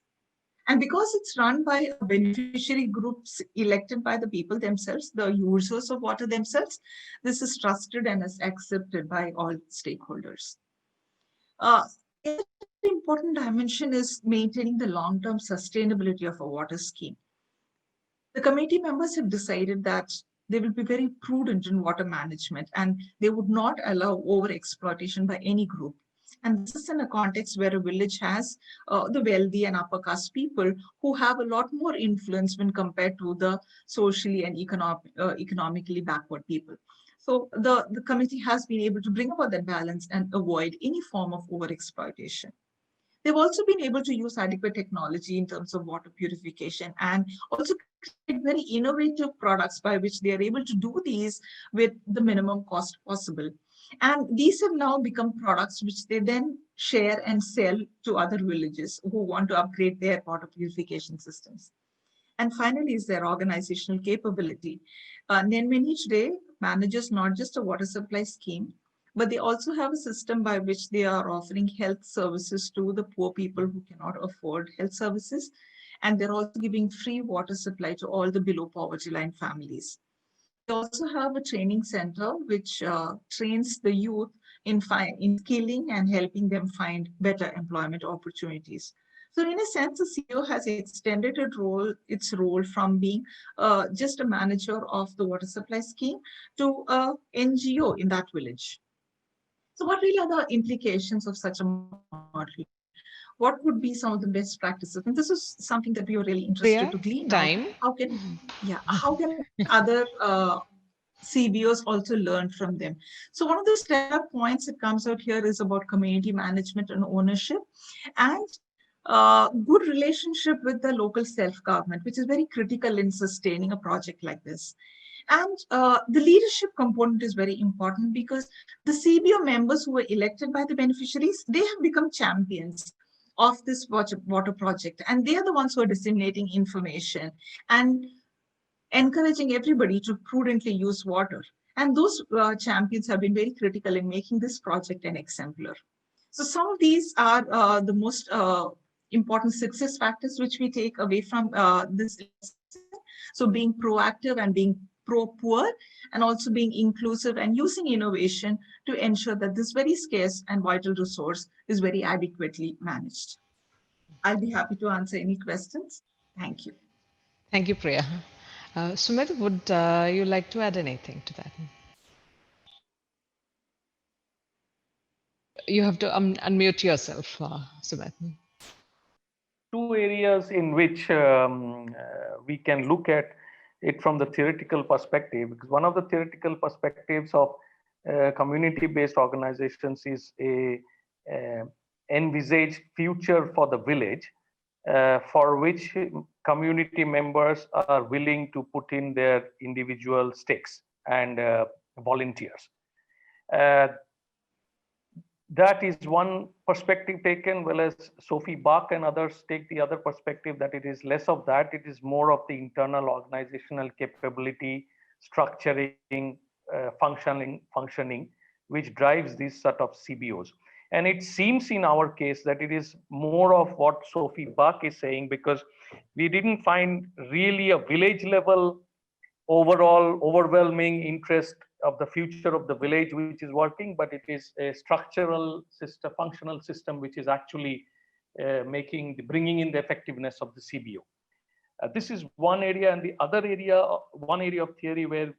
And because it's run by beneficiary groups elected by the people themselves, the users of water themselves, this is trusted and is accepted by all stakeholders. Another important dimension is maintaining the long-term sustainability of a water scheme. The committee members have decided that they will be very prudent in water management and they would not allow over-exploitation by any group. And this is in a context where a village has the wealthy and upper caste people who have a lot more influence when compared to the socially and economically backward people. So the committee has been able to bring about that balance and avoid any form of over-exploitation. They've also been able to use adequate technology in terms of water purification and also create very innovative products by which they are able to do these with the minimum cost possible. And these have now become products which they then share and sell to other villages who want to upgrade their water purification systems. And finally is their organizational capability. Nenmeni today manages not just a water supply scheme, but they also have a system by which they are offering health services to the poor people who cannot afford health services. And they're also giving free water supply to all the below poverty line families. They also have a training center which trains the youth in skilling and helping them find better employment opportunities. So in a sense, the CEO has extended its role from being just a manager of the water supply scheme to an NGO in that village. So what really are the implications of such a model? What would be some of the best practices? And this is something that we were really interested to glean out. How can other CBOs also learn from them? So one of the stellar points that comes out here is about community management and ownership and good relationship with the local self-government, which is very critical in sustaining a project like this. And the leadership component is very important because the CBO members who were elected by the beneficiaries, they have become champions of this water project. And they are the ones who are disseminating information and encouraging everybody to prudently use water. And those champions have been very critical in making this project an exemplar. So some of these are the most important success factors which we take away from this lesson. So being proactive and being pro-poor, and also being inclusive and using innovation to ensure that this very scarce and vital resource is very adequately managed. I'll be happy to answer any questions. Thank you. Thank you, Priya. Sumit, would you like to add anything to that? You have to unmute yourself, Sumit. Two areas in which we can look at it from the theoretical perspective, because one of the theoretical perspectives of community-based organizations is a envisaged future for the village, for which community members are willing to put in their individual stakes and volunteers. That is one perspective taken, well as Sophie Bach and others take the other perspective that it is less of that, it is more of the internal organizational capability, structuring, functioning, which drives this sort of CBOs. And it seems in our case that it is more of what Sophie Bach is saying, because we didn't find really a village level overall overwhelming interest of the future of the village which is working, but it is a structural system, functional system, which is actually bringing in the effectiveness of the CBO. This is one area, and the other area, one area of theory where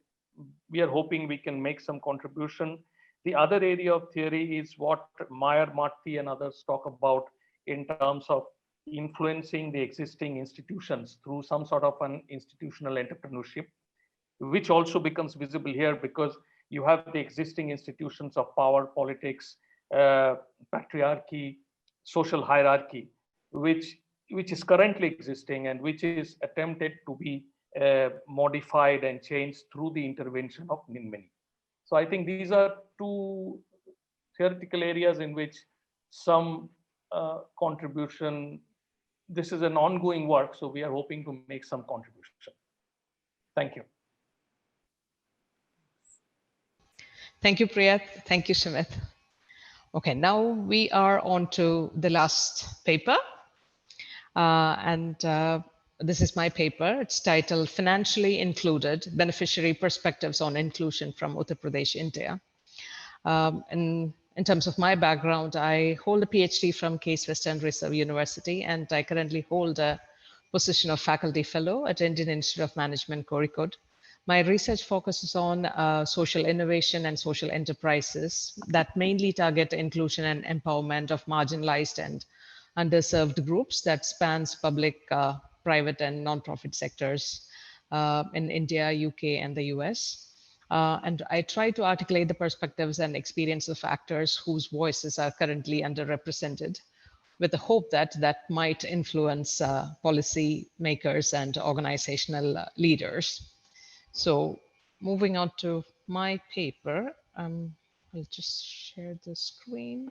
we are hoping we can make some contribution. The other area of theory is what Meyer, Marty, and others talk about in terms of influencing the existing institutions through some sort of an institutional entrepreneurship, which also becomes visible here because you have the existing institutions of power, politics, patriarchy, social hierarchy, which is currently existing and which is attempted to be modified and changed through the intervention of many. So I think these are two theoretical areas in which some contribution, this is an ongoing work, so we are hoping to make some contribution. Thank you. Thank you, Priya. Thank you, Sumit. Okay, now we are on to the last paper. This is my paper. It's titled Financially Included, Beneficiary Perspectives on Inclusion from Uttar Pradesh, India. In terms of my background, I hold a PhD from Case Western Reserve University, and I currently hold a position of faculty fellow at Indian Institute of Management, Kozhikode. My research focuses on social innovation and social enterprises that mainly target inclusion and empowerment of marginalized and underserved groups that spans public, private, and non-profit sectors in India, UK, and the US. And I try to articulate the perspectives and experience of actors whose voices are currently underrepresented, with the hope that that might influence policy makers and organizational leaders. So moving on to my paper, I'll just share the screen.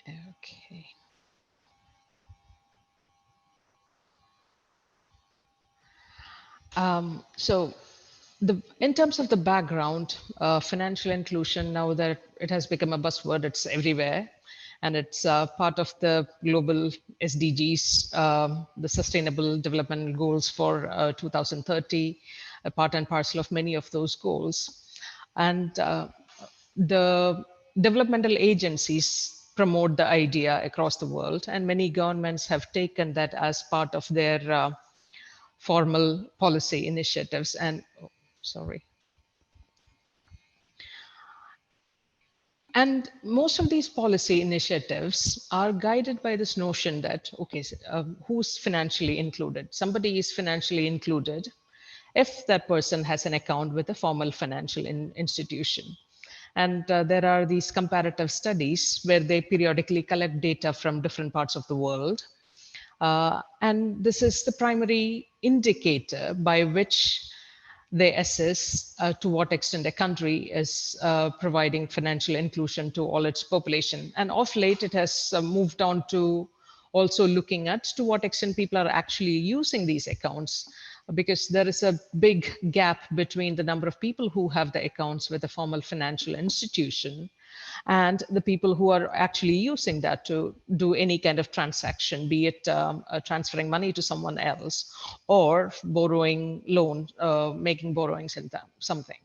Okay. So in terms of the background, financial inclusion, now that it has become a buzzword, it's everywhere. And it's part of the global SDGs, the Sustainable Development Goals for 2030, a part and parcel of many of those goals. And the developmental agencies promote the idea across the world, and many governments have taken that as part of their formal policy initiatives. And And most of these policy initiatives are guided by this notion that, okay, who's financially included? Somebody is financially included if that person has an account with a formal financial institution. And there are these comparative studies where they periodically collect data from different parts of the world. And this is the primary indicator by which they assess to what extent a country is providing financial inclusion to all its population. And of late, it has moved on to also looking at to what extent people are actually using these accounts, because there is a big gap between the number of people who have the accounts with a formal financial institution and the people who are actually using that to do any kind of transaction, be it transferring money to someone else or borrowing loan, making borrowings in something.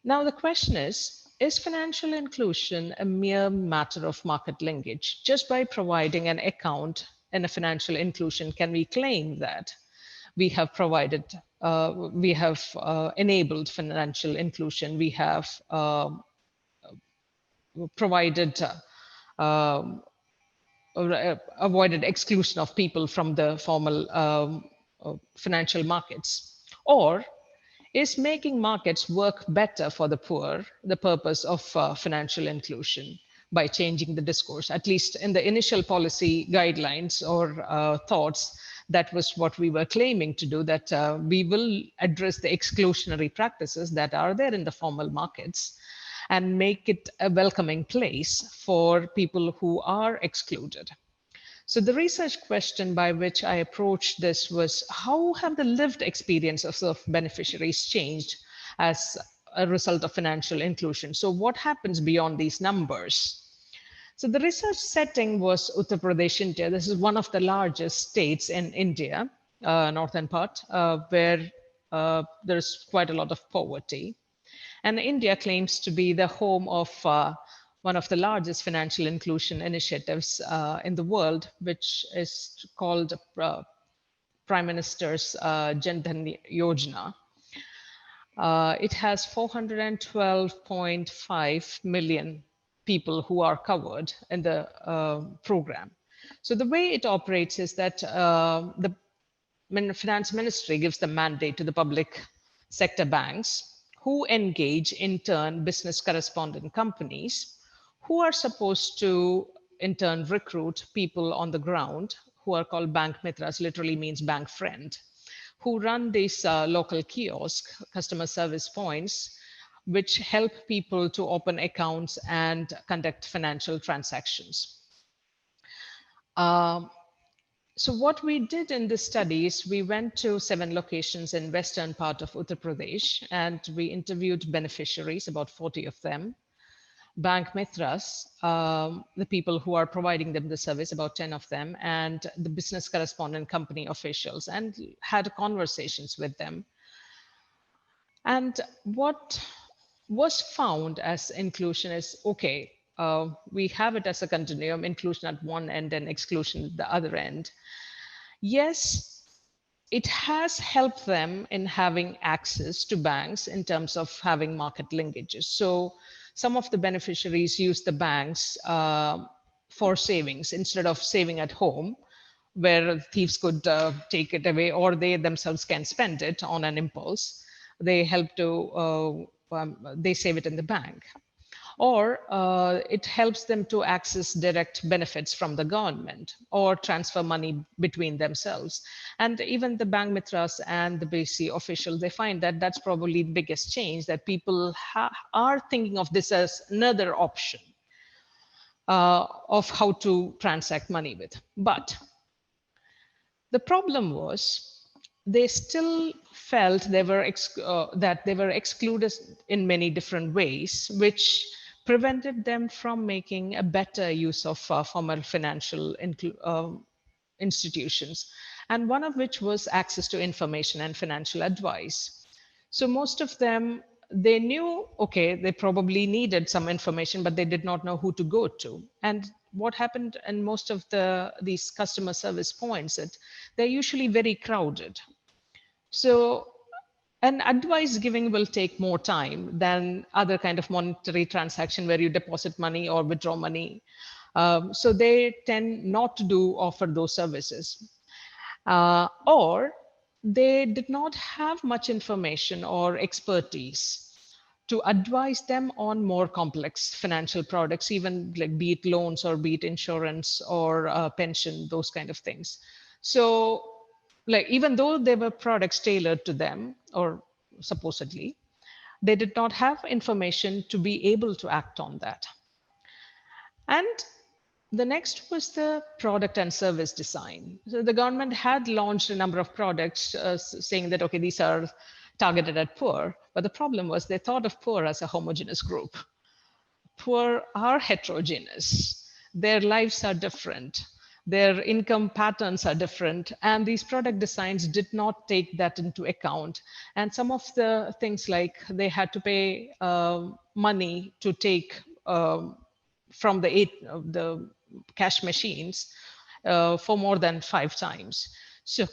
Now the question is, is financial inclusion a mere matter of market linkage? Just by providing an account in a financial inclusion, can we claim that we have provided, we have enabled financial inclusion, we have provided, avoided exclusion of people from the formal financial markets? Or is making markets work better for the poor the purpose of financial inclusion by changing the discourse? At least in the initial policy guidelines or thoughts, that was what we were claiming to do, that we will address the exclusionary practices that are there in the formal markets and make it a welcoming place for people who are excluded. So the research question by which I approached this was, how have the lived experiences of beneficiaries changed as a result of financial inclusion? So what happens beyond these numbers? So the research setting was Uttar Pradesh, India. This is one of the largest states in India, northern part, where there's quite a lot of poverty. And India claims to be the home of one of the largest financial inclusion initiatives in the world, which is called Prime Minister's Jan Dhan Yojana. It has 412.5 million people who are covered in the program. So the way it operates is that the finance ministry gives the mandate to the public sector banks, who engage in turn business correspondent companies, who are supposed to in turn recruit people on the ground who are called bank mitras, literally means bank friend, who run these local kiosk customer service points, which help people to open accounts and conduct financial transactions. So what we did in this study is we went to 7 locations in western part of Uttar Pradesh, and we interviewed beneficiaries, about 40 of them, bank mitras, the people who are providing them the service, about 10 of them, and the business correspondent company officials, and had conversations with them. And what was found as inclusion is, okay, we have it as a continuum, inclusion at one end and exclusion at the other end. Yes, it has helped them in having access to banks in terms of having market linkages. So some of the beneficiaries use the banks for savings instead of saving at home, where thieves could take it away, or they themselves can spend it on an impulse. They help to, they save it in the bank. Or it helps them to access direct benefits from the government or transfer money between themselves. And even the bank mitras and the BC officials, they find that that's probably the biggest change, that people are thinking of this as another option of how to transact money with. But the problem was, they still felt they were that they were excluded in many different ways, which prevented them from making a better use of formal financial institutions, and one of which was access to information and financial advice. So most of them, they knew, okay, they probably needed some information, but they did not know who to go to. And what happened in most of these customer service points, that they're usually very crowded. So an advice giving will take more time than other kind of monetary transaction where you deposit money or withdraw money. So they tend not to offer those services. Or they did not have much information or expertise to advise them on more complex financial products, even like be it loans or be it insurance or pension, those kind of things. So like, even though there were products tailored to them, or supposedly, they did not have information to be able to act on that. And the next was the product and service design. So the government had launched a number of products saying that, okay, these are targeted at poor. But the problem was they thought of poor as a homogeneous group. Poor are heterogeneous. Their lives are different. their income patterns are different, and these product designs did not take that into account. And some of the things, like they had to pay money to take from the cash machines for more than 5 times. So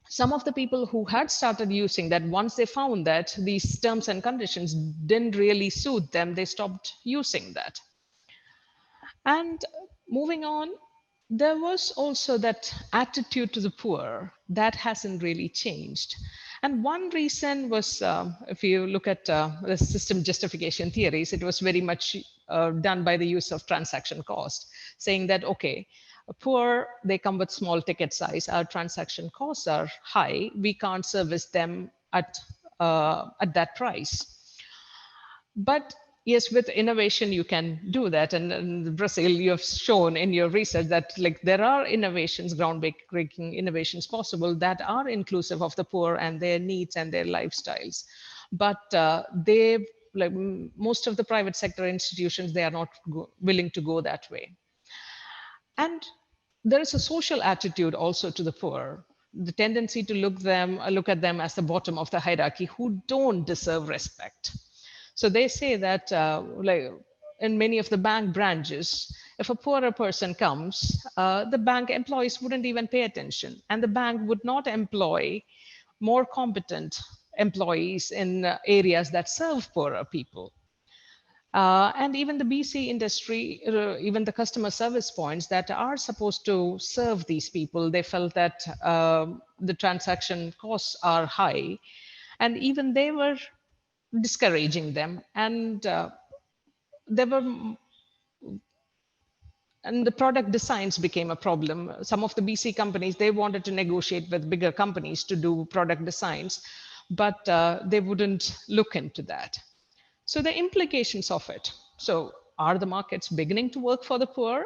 some of the people who had started using that, once they found that these terms and conditions didn't really suit them, they stopped using that. And moving on, there was also that attitude to the poor that hasn't really changed. And one reason was, if you look at the system justification theories, it was very much done by the use of transaction cost, saying that, okay, poor, they come with small ticket size, our transaction costs are high, we can't service them at that price. But yes, with innovation, you can do that. And in Brazil, you have shown in your research that like there are innovations, groundbreaking innovations possible that are inclusive of the poor and their needs and their lifestyles. But like most of the private sector institutions, they are not willing to go that way. And there is a social attitude also to the poor, the tendency to look at them as the bottom of the hierarchy who don't deserve respect. So they say that like in many of the bank branches, if a poorer person comes, the bank employees wouldn't even pay attention, and the bank would not employ more competent employees in areas that serve poorer people. And even the BC industry, even the customer service points that are supposed to serve these people, they felt that the transaction costs are high, and even they were discouraging them. And there were and the product designs became a problem. Some of the BC companies, they wanted to negotiate with bigger companies to do product designs, but they wouldn't look into that. So the implications of it. So are the markets beginning to work for the poor?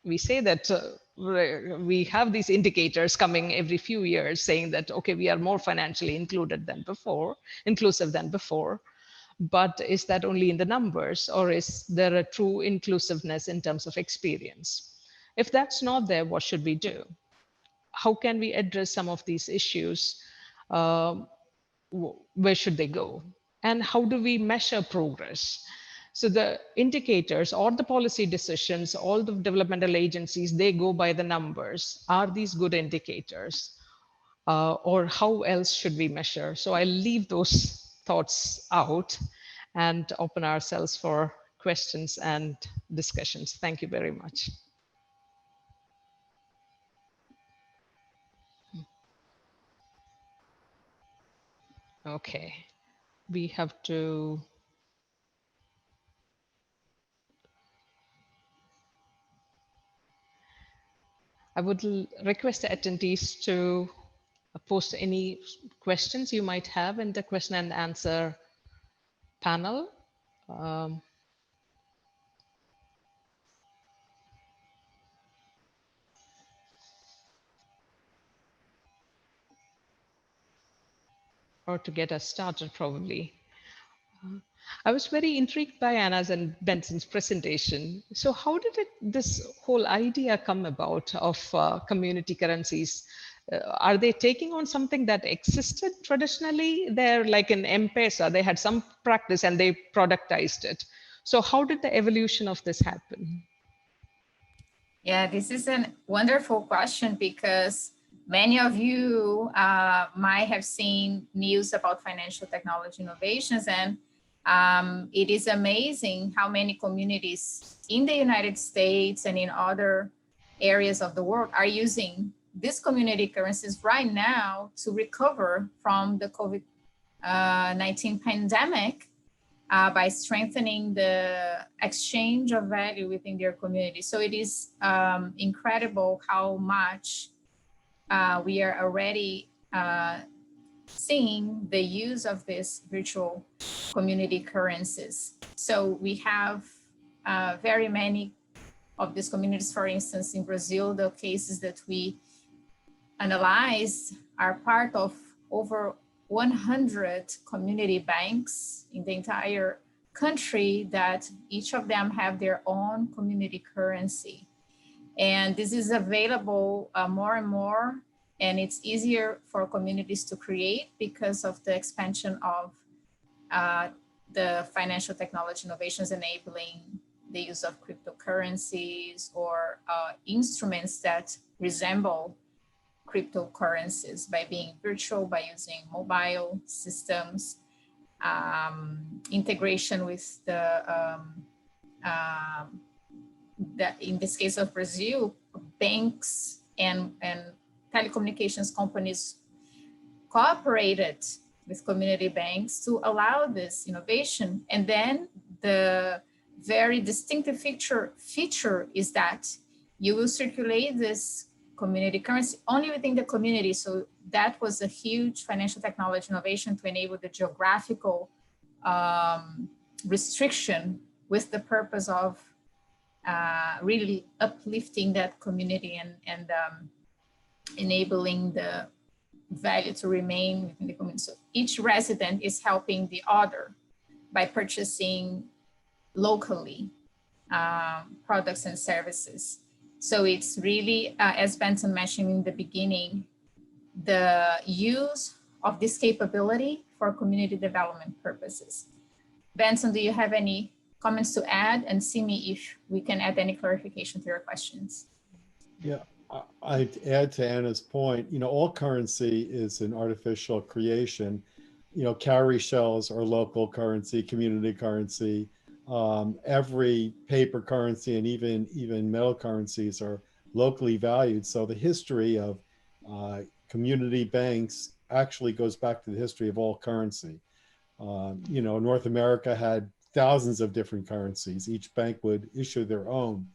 We say that we have these indicators coming every few years saying that, okay, we are more financially inclusive than before. But is that only in the numbers, or is there a true inclusiveness in terms of experience? If that's not there, what should we do? How can we address some of these issues? Where should they go? And how do we measure progress? So the indicators or the policy decisions, all the developmental agencies, they go by the numbers. Are these good indicators? Or how else should we measure? So I'll leave those thoughts out and open ourselves for questions and discussions. Thank you very much. Okay, we have to. I would request the attendees to post any questions you might have in the question and answer panel. Or to get us started, probably. I was very intrigued by Anna's and Benson's presentation. So how did this whole idea come about of community currencies? Are they taking on something that existed traditionally? They're like in M-Pesa, they had some practice and they productized it. So how did the evolution of this happen? Yeah, this is a wonderful question because many of you might have seen news about financial technology innovations, and it is amazing how many communities in the United States and in other areas of the world are using these community currencies right now to recover from the COVID-19 pandemic by strengthening the exchange of value within their community. So it is incredible how much we are already seeing the use of these virtual community currencies. So we have very many of these communities. For instance, in Brazil, the cases that we analyzed are part of over 100 community banks in the entire country that each of them have their own community currency. And this is available more and more, and it's easier for communities to create because of the expansion of the financial technology innovations enabling the use of cryptocurrencies or instruments that resemble cryptocurrencies by being virtual, by using mobile systems, integration with in this case of Brazil, banks and telecommunications companies cooperated with community banks to allow this innovation. And then the very distinctive feature is that you will circulate this community currency only within the community. So that was a huge financial technology innovation to enable the geographical restriction with the purpose of really uplifting that community and enabling the value to remain within the community. So each resident is helping the other by purchasing locally products and services. So it's really, as Benson mentioned in the beginning, the use of this capability for community development purposes. Benson, do you have any comments to add? And Simi, if we can add any clarification to your questions. Yeah, I'd add to Anna's point, all currency is an artificial creation. Cowrie shells are local currency, community currency. Every paper currency and even metal currencies are locally valued. So the history of community banks actually goes back to the history of all currency. North America had thousands of different currencies. Each bank would issue their own.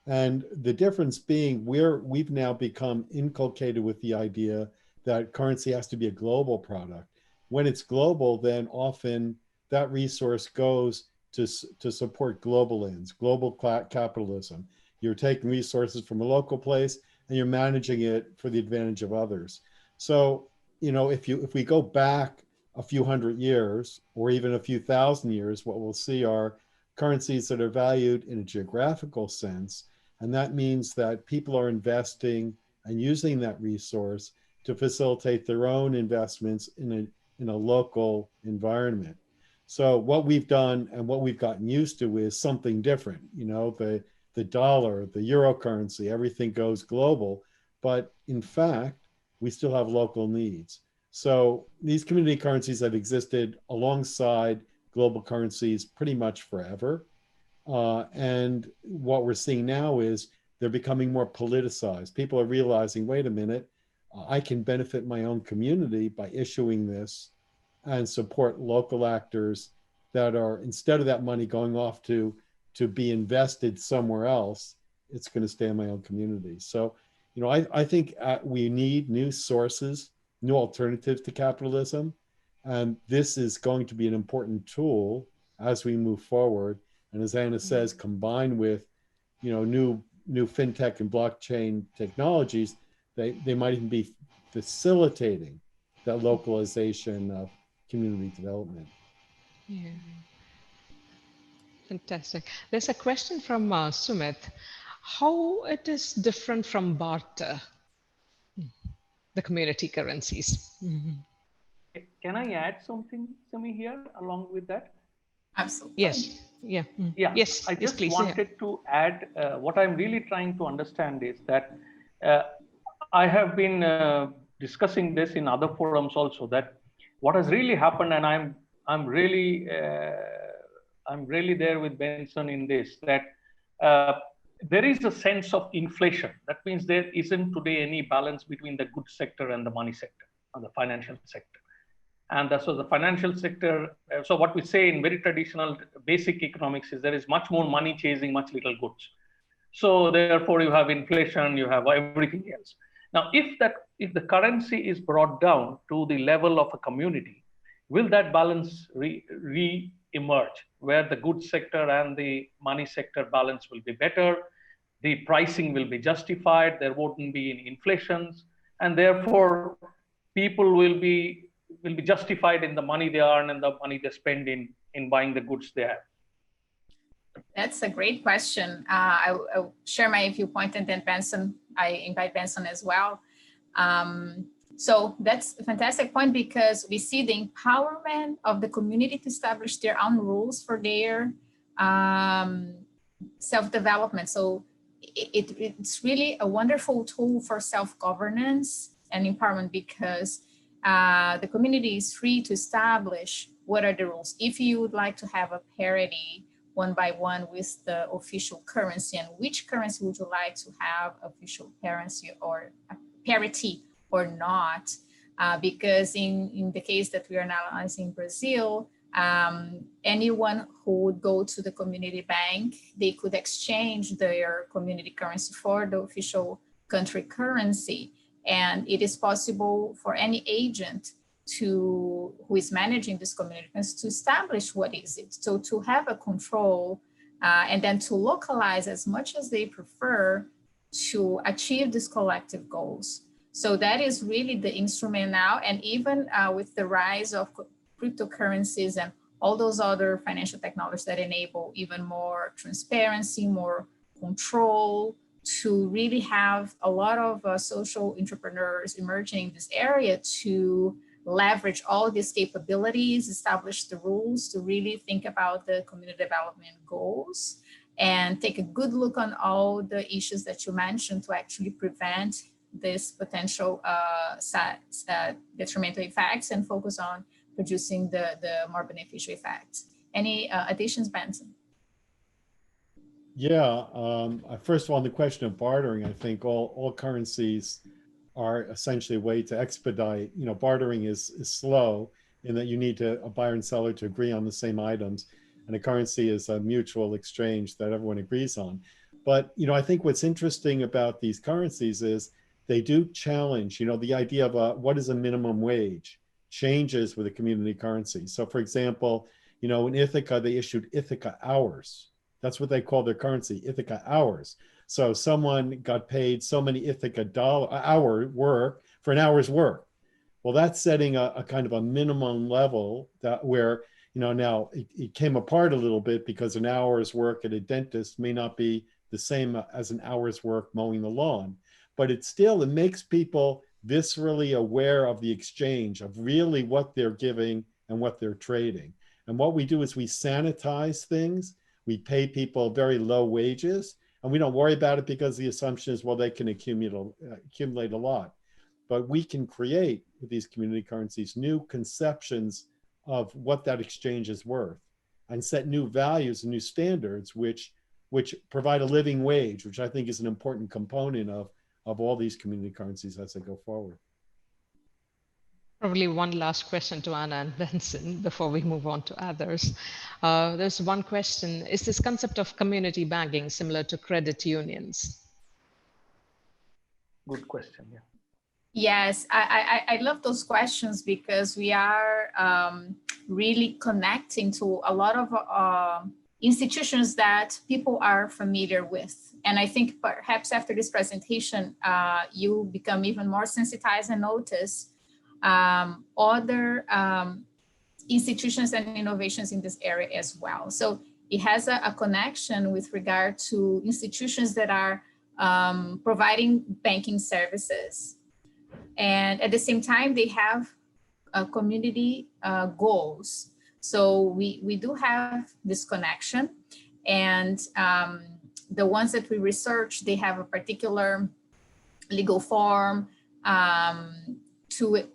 And the difference being we've now become inculcated with the idea that currency has to be a global product. When it's global, then often that resource goes to support global ends, global capitalism. You're taking resources from a local place and you're managing it for the advantage of others. So, if we go back a few hundred years or even a few thousand years, what we'll see are currencies that are valued in a geographical sense. And that means that people are investing and using that resource to facilitate their own investments in a local environment. So what we've done and what we've gotten used to is something different. The dollar, the euro currency, everything goes global. But in fact, we still have local needs. So these community currencies have existed alongside global currencies pretty much forever. And what we're seeing now is they're becoming more politicized. People are realizing, wait a minute, I can benefit my own community by issuing this and support local actors that are, instead of that money going off to be invested somewhere else, it's going to stay in my own community. So, I think we need new sources, new alternatives to capitalism. And this is going to be an important tool as we move forward. And as Anna says, combined with, new fintech and blockchain technologies, they might even be facilitating that localization of community development. Yeah. Fantastic. There's a question from Sumit. How it is different from barter, the community currencies? Can I add something, Simi, here along with that? Absolutely. Yes. Yeah. Yeah. Yes. I just please. wanted to add what I'm really trying to understand is that I have been discussing this in other forums also, that what has really happened, and I'm really there with Benson in this, that there is a sense of inflation. That means there isn't today any balance between the goods sector and the money sector, and the financial sector. And so the financial sector, so what we say in very traditional basic economics is there is much more money chasing much little goods. So therefore you have inflation, you have everything else. Now, if the currency is brought down to the level of a community, will that balance re-emerge, where the goods sector and the money sector balance will be better, the pricing will be justified, there wouldn't be any inflations, and therefore people will be justified in the money they earn and the money they spend in buying the goods they have? That's a great question. I'll share my viewpoint, and then Benson, I invite Benson as well. So that's a fantastic point, because we see the empowerment of the community to establish their own rules for their self-development. So it's really a wonderful tool for self-governance and empowerment, because the community is free to establish what are the rules. If you would like to have a parity one by one with the official currency, and which currency would you like to have official currency or parity or not? Because in the case that we are analyzing Brazil, anyone who would go to the community bank, they could exchange their community currency for the official country currency. And it is possible for any agent who is managing this community to establish what is it. So to have a control and then to localize as much as they prefer to achieve these collective goals. So that is really the instrument now. And even with the rise of cryptocurrencies and all those other financial technologies that enable even more transparency, more control, to really have a lot of social entrepreneurs emerging in this area to leverage all these capabilities, establish the rules, to really think about the community development goals, and take a good look on all the issues that you mentioned to actually prevent this potential detrimental effects and focus on producing the more beneficial effects. Any additions, Benson? Yeah, first of all, on the question of bartering, I think all currencies are essentially a way to expedite. Bartering is slow in that you need a buyer and seller to agree on the same items, and a currency is a mutual exchange that everyone agrees on. But I think what's interesting about these currencies is they do challenge, the idea of what is a minimum wage changes with a community currency. So for example, in Ithaca, they issued Ithaca hours. That's what they call their currency, Ithaca hours. So someone got paid so many Ithaca hour work for an hour's work. Well, that's setting a kind of a minimum level that where, now it came apart a little bit, because an hour's work at a dentist may not be the same as an hour's work mowing the lawn, but it makes people viscerally aware of the exchange, of really what they're giving and what they're trading. And what we do is we sanitize things. We pay people very low wages, and we don't worry about it because the assumption is, well, they can accumulate a lot. But we can create, with these community currencies, new conceptions of what that exchange is worth, and set new values and new standards, which provide a living wage, which I think is an important component of all these community currencies as they go forward. Probably one last question to Anna and Benson before we move on to others. There's one question. Is this concept of community banking similar to credit unions? Good question, yeah. Yes, I love those questions, because we are really connecting to a lot of institutions that people are familiar with. And I think perhaps after this presentation, you become even more sensitized and notice other institutions and innovations in this area as well. So it has a connection with regard to institutions that are providing banking services. And at the same time, they have community goals. So we do have this connection. And the ones that we research, they have a particular legal form to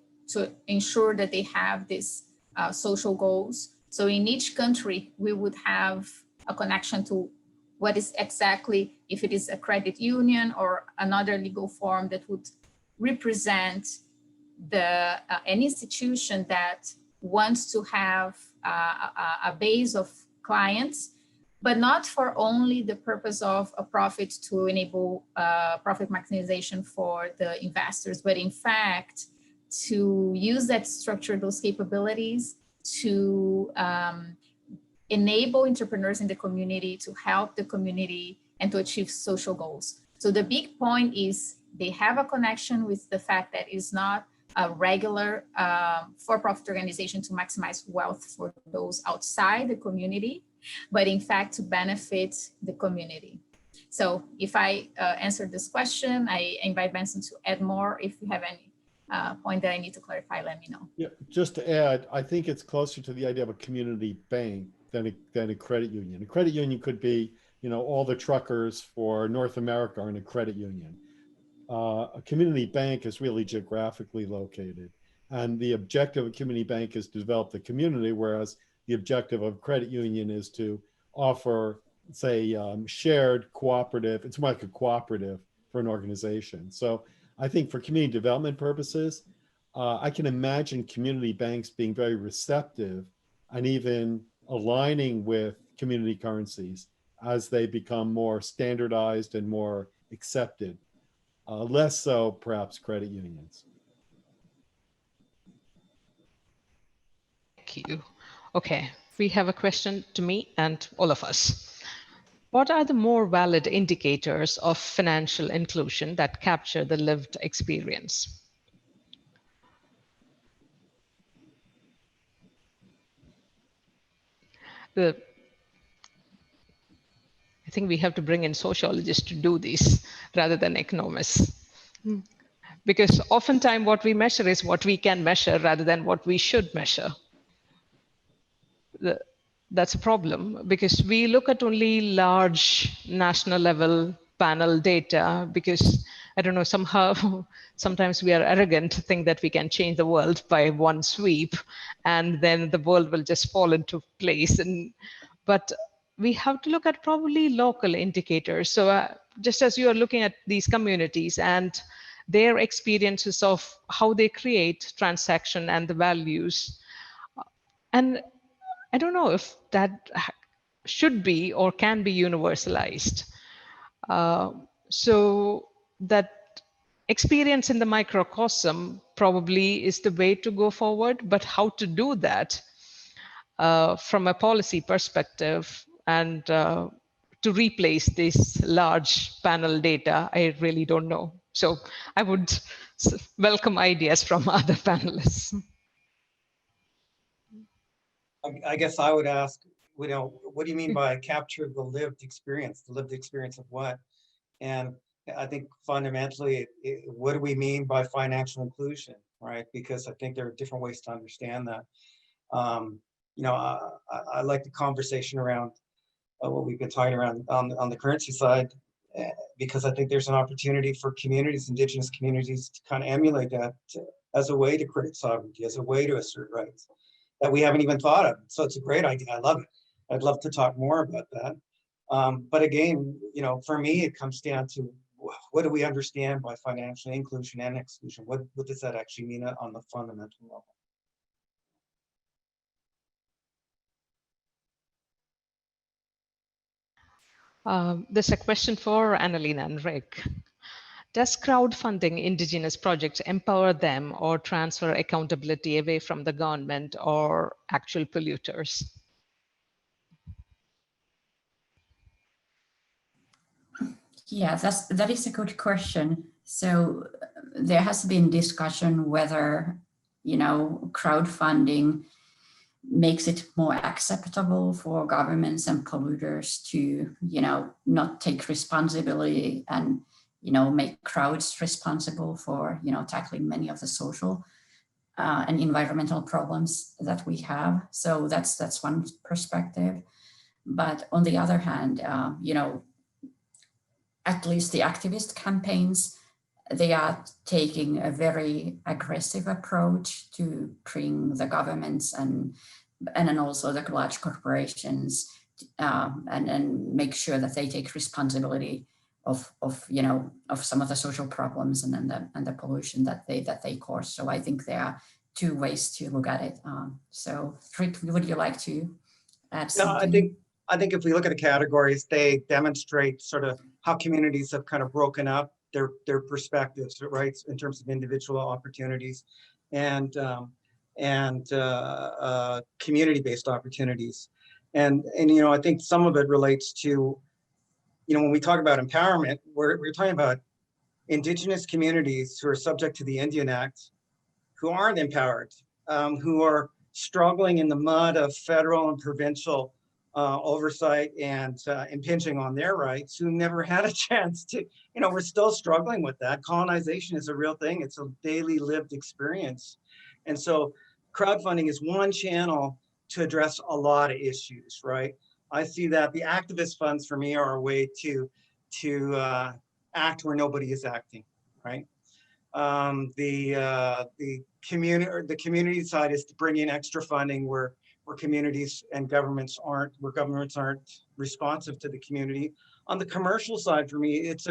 ensure that they have these social goals. So in each country, we would have a connection to what is exactly, if it is a credit union or another legal form that would represent an institution that wants to have a base of clients, but not for only the purpose of a profit to enable profit maximization for the investors, but in fact, to use that structure, those capabilities to enable entrepreneurs in the community, to help the community and to achieve social goals. So the big point is they have a connection with the fact that it's not a regular for-profit organization to maximize wealth for those outside the community, but in fact to benefit the community. So if I answer this question, I invite Benson to add more. If you have any point that I need to clarify, let me know. Yeah, just to add, I think it's closer to the idea of a community bank than a credit union. A credit union could be, all the truckers for North America are in a credit union. A community bank is really geographically located. And the objective of a community bank is to develop the community, whereas the objective of a credit union is to offer, say, shared cooperative. It's more like a cooperative for an organization. So I think for community development purposes, I can imagine community banks being very receptive and even aligning with community currencies as they become more standardized and more accepted. Less so, perhaps, credit unions. Thank you. Okay, we have a question to me and all of us. What are the more valid indicators of financial inclusion that capture the lived experience? I think we have to bring in sociologists to do this rather than economists. Because oftentimes what we measure is what we can measure rather than what we should measure. That's a problem because we look at only large national level panel data because, I don't know, somehow, sometimes we are arrogant to think that we can change the world by one sweep and then the world will just fall into place. But we have to look at probably local indicators. So just as you are looking at these communities and their experiences of how they create transaction and the values. And I don't know if that should be or can be universalized. So that experience in the microcosm probably is the way to go forward, but how to do that from a policy perspective and to replace this large panel data, I really don't know. So I would welcome ideas from other panelists. I guess I would ask, what do you mean by capture the lived experience? The lived experience of what? And I think fundamentally, what do we mean by financial inclusion, right? Because I think there are different ways to understand that. I like the conversation around what we've been talking around on the currency side, because I think there's an opportunity for communities, indigenous communities, to kind of emulate that as a way to create sovereignty, as a way to assert rights that we haven't even thought of. So it's a great idea. I love it. I'd love to talk more about that. But again, for me, it comes down to what do we understand by financial inclusion and exclusion? What does that actually mean on the fundamental level? There's a question for Annalena and Rick. Does crowdfunding indigenous projects empower them or transfer accountability away from the government or actual polluters? Yeah, that is a good question. So there has been discussion whether, crowdfunding makes it more acceptable for governments and polluters to, not take responsibility and, make crowds responsible for, tackling many of the social and environmental problems that we have. So that's one perspective. But on the other hand, at least the activist campaigns, they are taking a very aggressive approach to bring the governments and then also the large corporations and make sure that they take responsibility of some of the social problems and the pollution that they cause. So I think there are two ways to look at it. So Rick, would you like to add something? No, I think if we look at the categories, they demonstrate sort of how communities have kind of broken up their perspectives, right, in terms of individual opportunities and community-based opportunities. And I think some of it relates to, when we talk about empowerment, we're talking about indigenous communities who are subject to the Indian Act, who aren't empowered, who are struggling in the mud of federal and provincial oversight and impinging on their rights, who never had a chance to, we're still struggling with that. Colonization is a real thing. It's a daily lived experience. And so crowdfunding is one channel to address a lot of issues, right? I see that the activist funds for me are a way to act where nobody is acting, right? The community side is to bring in extra funding where communities and governments aren't, responsive to the community. On the commercial side, for me, it's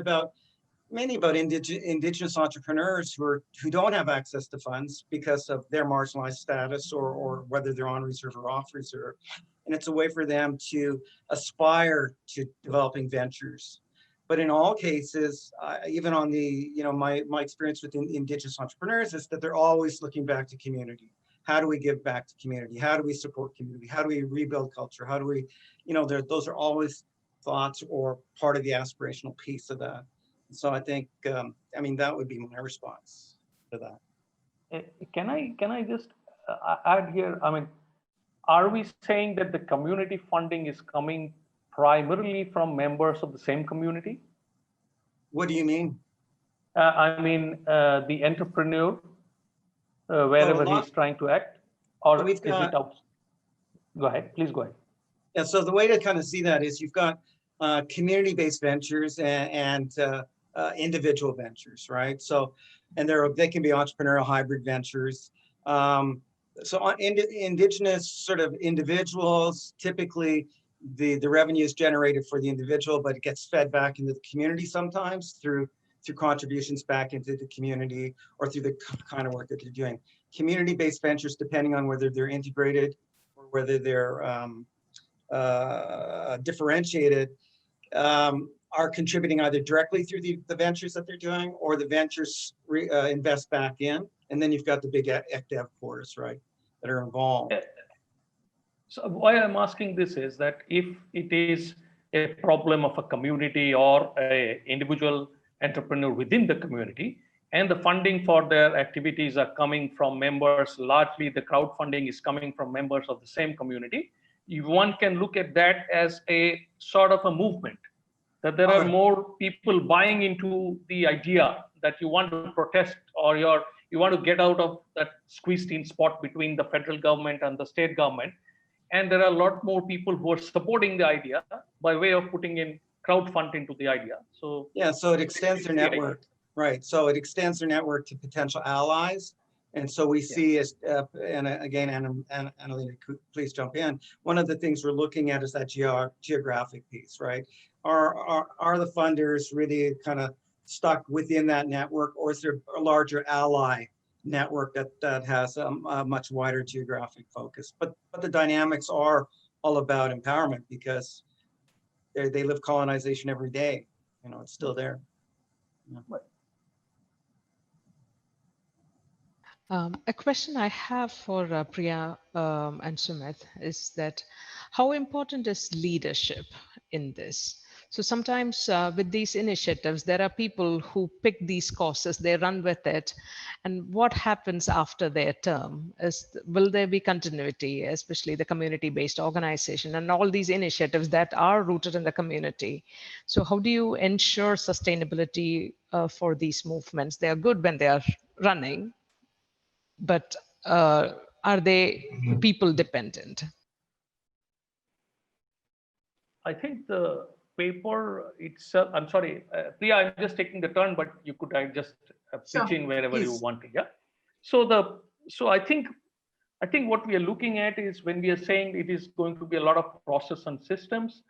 mainly about indigenous entrepreneurs who don't have access to funds because of their marginalized status or whether they're on reserve or off reserve. And it's a way for them to aspire to developing ventures. But in all cases, even on the, my experience with indigenous entrepreneurs is that they're always looking back to community. How do we give back to community? How do we support community? How do we rebuild culture? How do we, those are always thoughts or part of the aspirational piece of that. So I think, that would be my response to that. Can I just add here? Are we saying that the community funding is coming primarily from members of the same community? What do you mean? The entrepreneur, wherever he's trying to act, or is it out? Go ahead, please go ahead. Yeah, so the way to kind of see that is you've got community-based ventures and individual ventures, right? So, and they can be entrepreneurial hybrid ventures. So indigenous sort of individuals, typically the revenue is generated for the individual, but it gets fed back into the community sometimes through contributions back into the community or through the kind of work that they're doing. Community-based ventures, depending on whether they're integrated or whether they're differentiated, are contributing either directly through the ventures that they're doing, or the ventures invest back in. And then you've got the big ECDEV cores, right, that are involved. So why I'm asking this is that if it is a problem of a community or a individual entrepreneur within the community, and the funding for their activities are coming from members, largely the crowdfunding is coming from members of the same community, one can look at that as a sort of a movement, that there are more people buying into the idea that you want to protest, or you want to get out of that squeezed in spot between the federal government and the state government. And there are a lot more people who are supporting the idea by way of putting in crowdfund into the idea. So yeah, so it extends their network, right? So it extends their network to potential allies. And so we see, as and again, Annalena, please jump in. One of the things we're looking at is that geographic piece, right? Are the funders really kind of stuck within that network, or is there a larger ally network that has a much wider geographic focus? But the dynamics are all about empowerment, because they live colonization every day. It's still there. Yeah. A question I have for Priya and Sumit is that how important is leadership in this? So sometimes with these initiatives, there are people who pick these courses, they run with it. And what happens after their term? Will there be continuity, especially the community-based organization and all these initiatives that are rooted in the community? So how do you ensure sustainability for these movements? They are good when they are running, but are they people dependent? I think the paper itself, I'm sorry, Priya, I'm just taking the turn, but you could just pitch in wherever you want to. Yeah. So I think what we are looking at is, when we are saying it is going to be a lot of process and systems,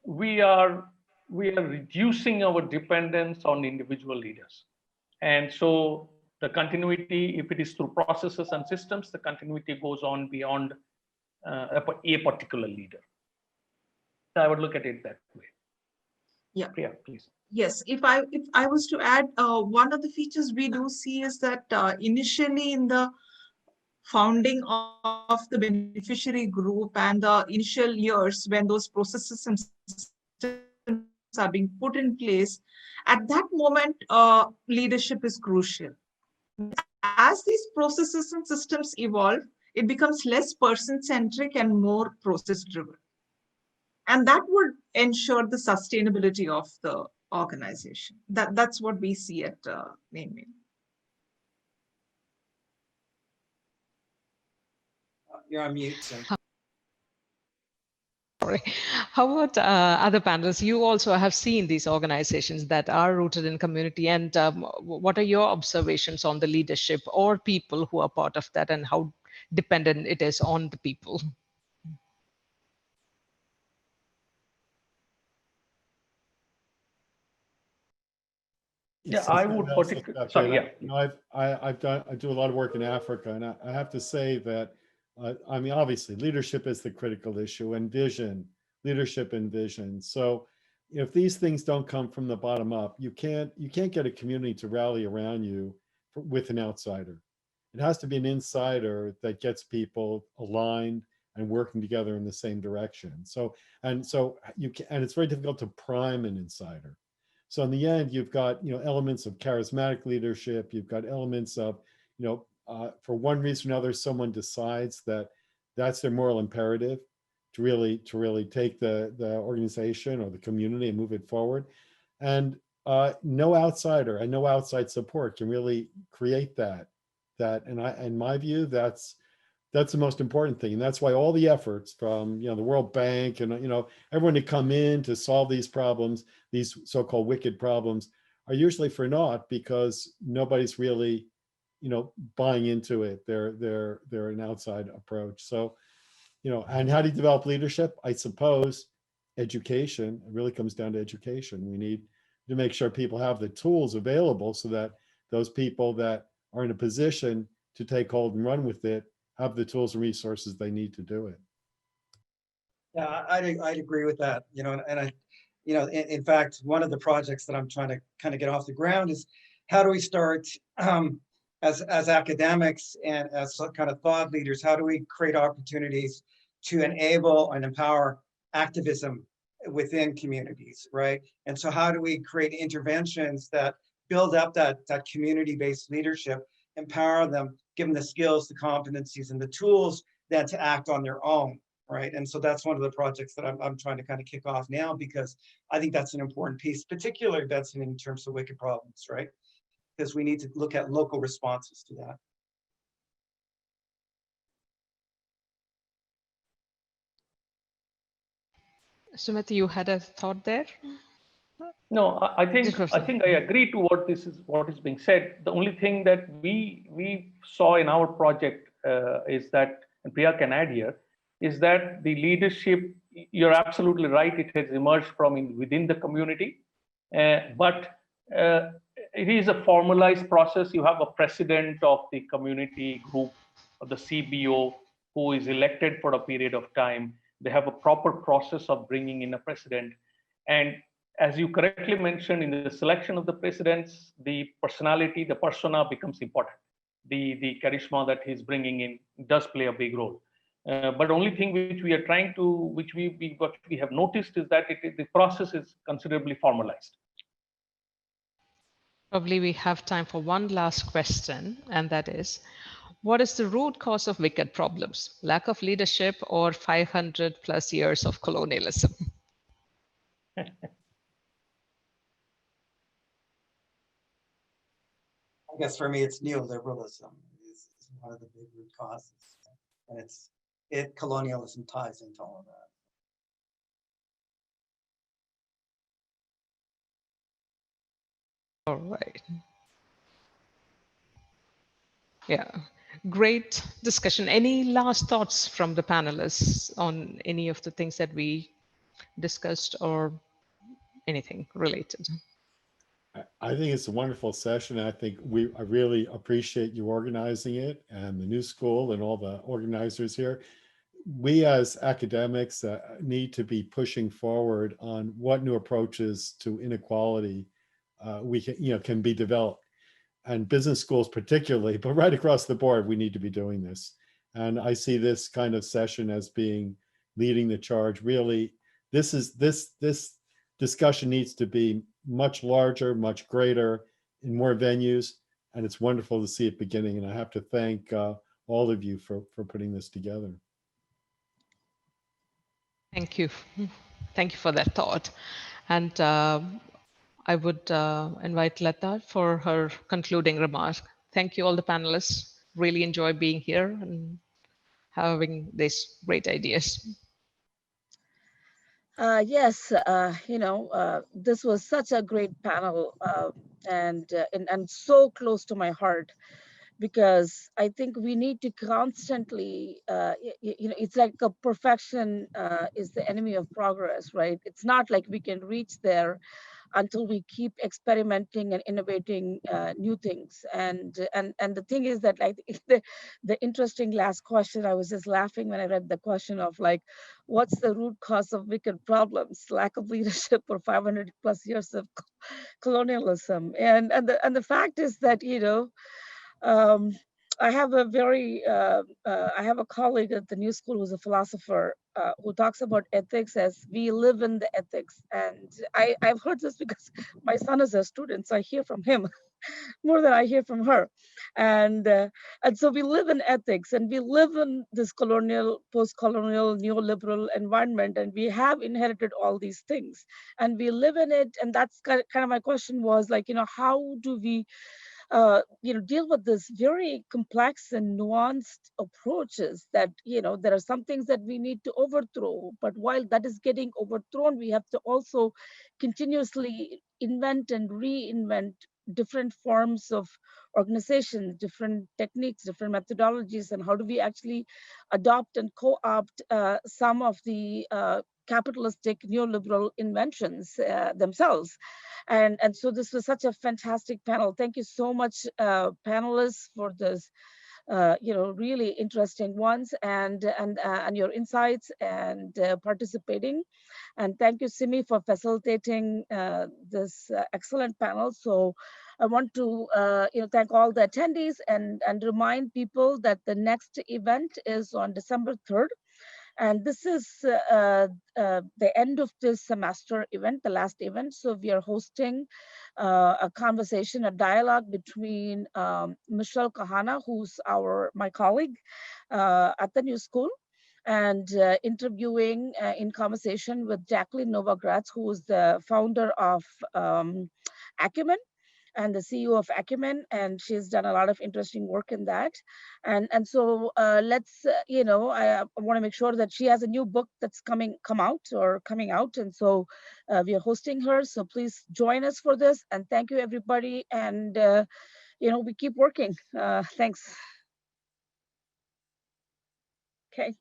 we are reducing our dependence on individual leaders. And so the continuity, if it is through processes and systems, the continuity goes on beyond a particular leader. I would look at it that way. Yeah. Yeah, please. Yes, if I was to add, one of the features we do see is that initially in the founding of the beneficiary group and the initial years, when those processes and systems are being put in place, at that moment, leadership is crucial. As these processes and systems evolve, it becomes less person-centric and more process-driven. And that would ensure the sustainability of the organization. That's what we see at Mainmail. You're on mute, Sim. Sorry. How about other panelists? You also have seen these organizations that are rooted in community, and what are your observations on the leadership or people who are part of that, and how dependent it is on the people? Yeah, I would particularly. Sorry, yeah. You know, I do a lot of work in Africa, and I have to say that I mean, obviously, leadership is the critical issue, and vision, leadership and vision. So, if these things don't come from the bottom up, you can't get a community to rally around you with an outsider. It has to be an insider that gets people aligned and working together in the same direction. So you can, and it's very difficult to prime an insider. So in the end, you've got, you know, elements of charismatic leadership. You've got elements of, you know, for one reason or another, someone decides that that's their moral imperative to really take the organization or the community and move it forward. And no outsider and no outside support can really create that. And in my view, that's the most important thing. And that's why all the efforts from, you know, the World Bank and, you know, everyone to come in to solve these problems, these so-called wicked problems, are usually for naught, because nobody's really, you know, buying into it. They're an outside approach. So, you know, and how do you develop leadership? I suppose education. It really comes down to education. We need to make sure people have the tools available so that those people that are in a position to take hold and run with it have the tools and resources they need to do it. Yeah, I'd agree with that. You know, and I, you know, in fact, one of the projects that I'm trying to kind of get off the ground is how do we start as academics and as kind of thought leaders, how do we create opportunities to enable and empower activism within communities, right? And so how do we create interventions that build up that community-based leadership, empower them, give them the skills, the competencies, and the tools then to act on their own, right? And so that's one of the projects that I'm trying to kind of kick off now, because I think that's an important piece, particularly that's in terms of wicked problems, right? Because we need to look at local responses to that. Sumit, you had a thought there? No, I think I agree to what is being said. The only thing that we saw in our project is that, and Priya can add here, is that the leadership, you're absolutely right, it has emerged from within the community, but it is a formalized process. You have a president of the community group, of the CBO, who is elected for a period of time. They have a proper process of bringing in a president. And as you correctly mentioned, in the selection of the presidents, the personality, the persona becomes important. The charisma that he's bringing in does play a big role. But only thing which we are trying to, which what we have noticed is that the process is considerably formalized. Probably we have time for one last question, and that is, what is the root cause of wicked problems? Lack of leadership or 500 plus years of colonialism? I guess for me, it's neoliberalism is one of the big root causes, and colonialism ties into all of that. All right. Yeah, great discussion. Any last thoughts from the panelists on any of the things that we discussed or anything related? I think it's a wonderful session. I think I really appreciate you organizing it, and the New School and all the organizers here. We as academics need to be pushing forward on what new approaches to inequality we can be developed, and business schools particularly, but right across the board, we need to be doing this. And I see this kind of session as being leading the charge. Really, this discussion needs to be much larger, much greater, in more venues, and it's wonderful to see it beginning. And I have to thank all of you for putting this together. Thank you. Thank you for that thought. And I would invite Latha for her concluding remarks. Thank you, all the panelists. Really enjoy being here and having these great ideas. Yes, this was such a great panel, and so close to my heart, because I think we need to constantly, it's like a perfection is the enemy of progress, right? It's not like we can reach there until we keep experimenting and innovating new things. And the thing is that, like, the interesting last question, I was just laughing when I read the question of, like, what's the root cause of wicked problems? Lack of leadership or 500 plus years of colonialism. And the fact is that, um, I have I have a colleague at the New School who's a philosopher who talks about ethics as we live in the ethics. And I've heard this because my son is a student, so I hear from him more than I hear from her. And so we live in ethics, and we live in this colonial, post-colonial, neoliberal environment, and we have inherited all these things, and we live in it. And that's kind of my question was, like, how do we deal with this very complex and nuanced approaches that, there are some things that we need to overthrow, but while that is getting overthrown, we have to also continuously invent and reinvent different forms of organization, different techniques, different methodologies, and how do we actually adopt and co-opt some of the capitalistic neoliberal inventions themselves. And so this was such a fantastic panel. Thank you so much, panelists, for this, really interesting ones, and your insights and participating. And thank you, Simi, for facilitating this excellent panel. So I want to, thank all the attendees and remind people that the next event is on December 3rd. And this is the end of this semester event, the last event. So we are hosting a conversation, a dialogue between Michelle Kahana, who's my colleague at the New School, and interviewing in conversation with Jacqueline Novogratz, who is the founder of Acumen and the CEO of Acumen, and she's done a lot of interesting work in that. And so let's, I want to make sure that she has a new book that's coming out, and so we are hosting her. So please join us for this, and thank you, everybody. And we keep working. Thanks. Okay.